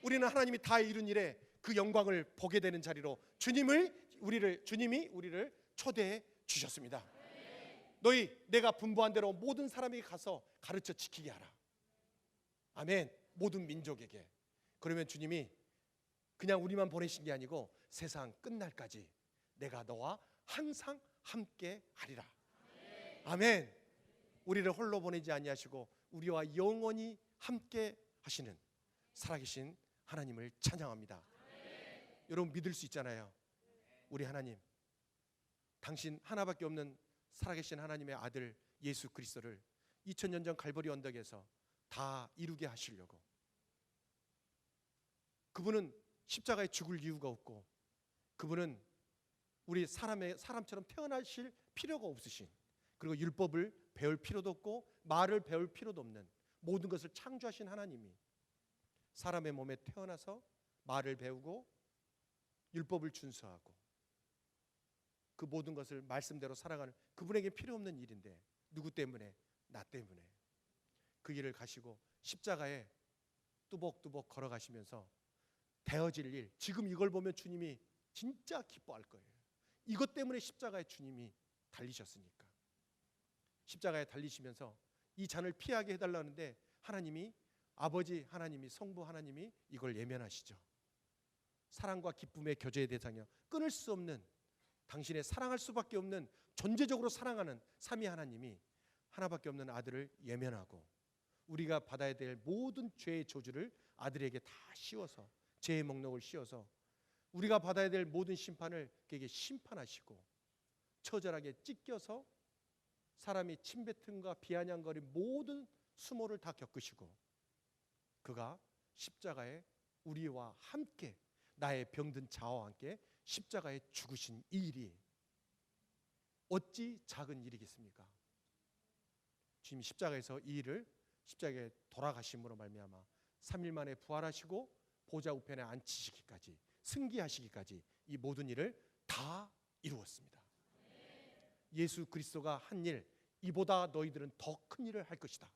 우리는 하나님이 다 이룬 일에 그 영광을 보게 되는 자리로 주님이 우리를 초대해 주셨습니다. 너희 내가 분부한 대로 모든 사람에게 가서 가르쳐 지키게 하라. 아멘. 모든 민족에게. 그러면 주님이 그냥 우리만 보내신 게 아니고 세상 끝날까지 내가 너와 항상 함께 하리라. 아멘. 우리를 홀로 보내지 아니하시고 우리와 영원히 함께 하시는 살아계신 하나님을 찬양합니다. 여러분 믿을 수 있잖아요. 우리 하나님, 당신 하나밖에 없는 살아계신 하나님의 아들 예수 그리스도를 2000년 전 갈보리 언덕에서 다 이루게 하시려고, 그분은 십자가에 죽을 이유가 없고 그분은 우리 사람처럼 태어나실 필요가 없으신, 그리고 율법을 배울 필요도 없고 말을 배울 필요도 없는 모든 것을 창조하신 하나님이 사람의 몸에 태어나서 말을 배우고 율법을 준수하고 그 모든 것을 말씀대로 살아가는 그분에게 필요 없는 일인데 누구 때문에? 나 때문에 그 일을 가시고 십자가에 뚜벅뚜벅 걸어가시면서 되어질 일, 지금 이걸 보면 주님이 진짜 기뻐할 거예요. 이것 때문에 십자가에 주님이 달리셨으니까. 십자가에 달리시면서 이 잔을 피하게 해달라는데 하나님이, 아버지 하나님이, 성부 하나님이 이걸 예면하시죠. 사랑과 기쁨의 교제의 대상이요, 끊을 수 없는, 당신의 사랑할 수밖에 없는, 존재적으로 사랑하는 삼위 하나님이 하나밖에 없는 아들을 예면하고 우리가 받아야 될 모든 죄의 저주를 아들에게 다 씌워서, 죄의 목록을 씌워서 우리가 받아야 될 모든 심판을 그에게 심판하시고 처절하게 찢겨서 사람이 침뱉음과 비아냥거린 모든 수모를 다 겪으시고 그가 십자가에 우리와 함께, 나의 병든 자와 함께 십자가에 죽으신 이 일이 어찌 작은 일이겠습니까? 주님이 십자가에서 이 일을, 십자가에 돌아가심으로 말미암아 3일 만에 부활하시고 보좌 우편에 앉히시기까지, 승기하시기까지 이 모든 일을 다 이루었습니다. 예수 그리스도가 한 일, 이보다 너희들은 더 큰 일을 할 것이다.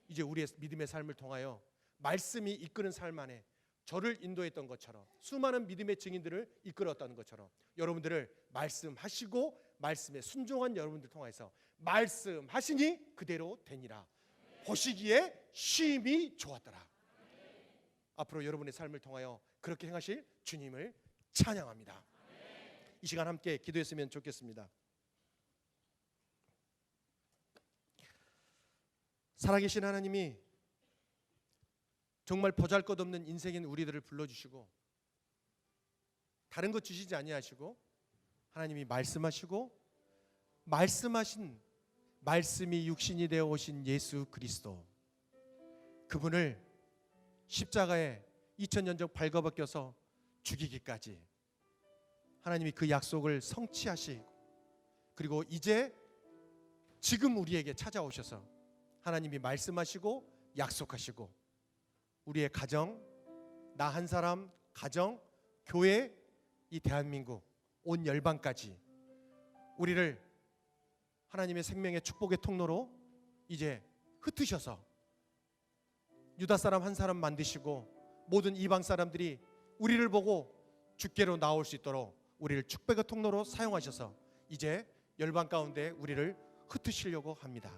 이제 우리의 믿음의 삶을 통하여 말씀이 이끄는 삶 안에 저를 인도했던 것처럼, 수많은 믿음의 증인들을 이끌었다는 것처럼 여러분들을 말씀하시고 말씀에 순종한 여러분들 통해서 말씀하시니 그대로 되니라. 보시기에 심히 좋았더라. 앞으로 여러분의 삶을 통하여 그렇게 행하실 주님을 찬양합니다. 이 시간 함께 기도했으면 좋겠습니다. 살아계신 하나님이 정말 보잘것없는 인생인 우리들을 불러주시고 다른 것 주시지 아니하시고 하나님이 말씀하시고 말씀하신 말씀이 육신이 되어 오신 예수 그리스도, 그분을 십자가에 2000년 전 발가벗겨서 죽이기까지 하나님이 그 약속을 성취하시고, 그리고 이제 지금 우리에게 찾아오셔서 하나님이 말씀하시고 약속하시고 우리의 가정, 나 한 사람 가정, 교회, 이 대한민국 온 열방까지 우리를 하나님의 생명의 축복의 통로로 이제 흩으셔서 유다 사람 한 사람 만드시고 모든 이방 사람들이 우리를 보고 주께로 나올 수 있도록 우리를 축복의 통로로 사용하셔서 이제 열방 가운데 우리를 흩으시려고 합니다.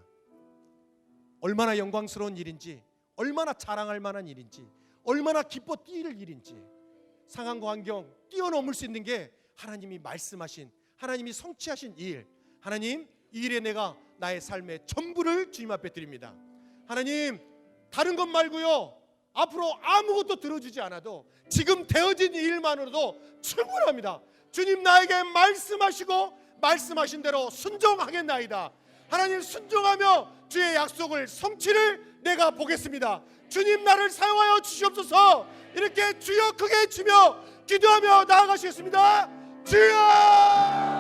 얼마나 영광스러운 일인지, 얼마나 자랑할 만한 일인지, 얼마나 기뻐 뛸 일인지, 상황과 환경 뛰어넘을 수 있는 게 하나님이 말씀하신, 하나님이 성취하신 이 일, 하나님 이 일에 내가 나의 삶의 전부를 주님 앞에 드립니다. 하나님 다른 것 말고요, 앞으로 아무것도 들어주지 않아도 지금 되어진 이 일만으로도 충분합니다. 주님 나에게 말씀하시고 말씀하신 대로 순종하겠나이다. 하나님 순종하며 주의 약속을 성취를 내가 보겠습니다. 주님 나를 사용하여 주시옵소서. 이렇게 주여 크게 주며 기도하며 나아가시겠습니다. 주여!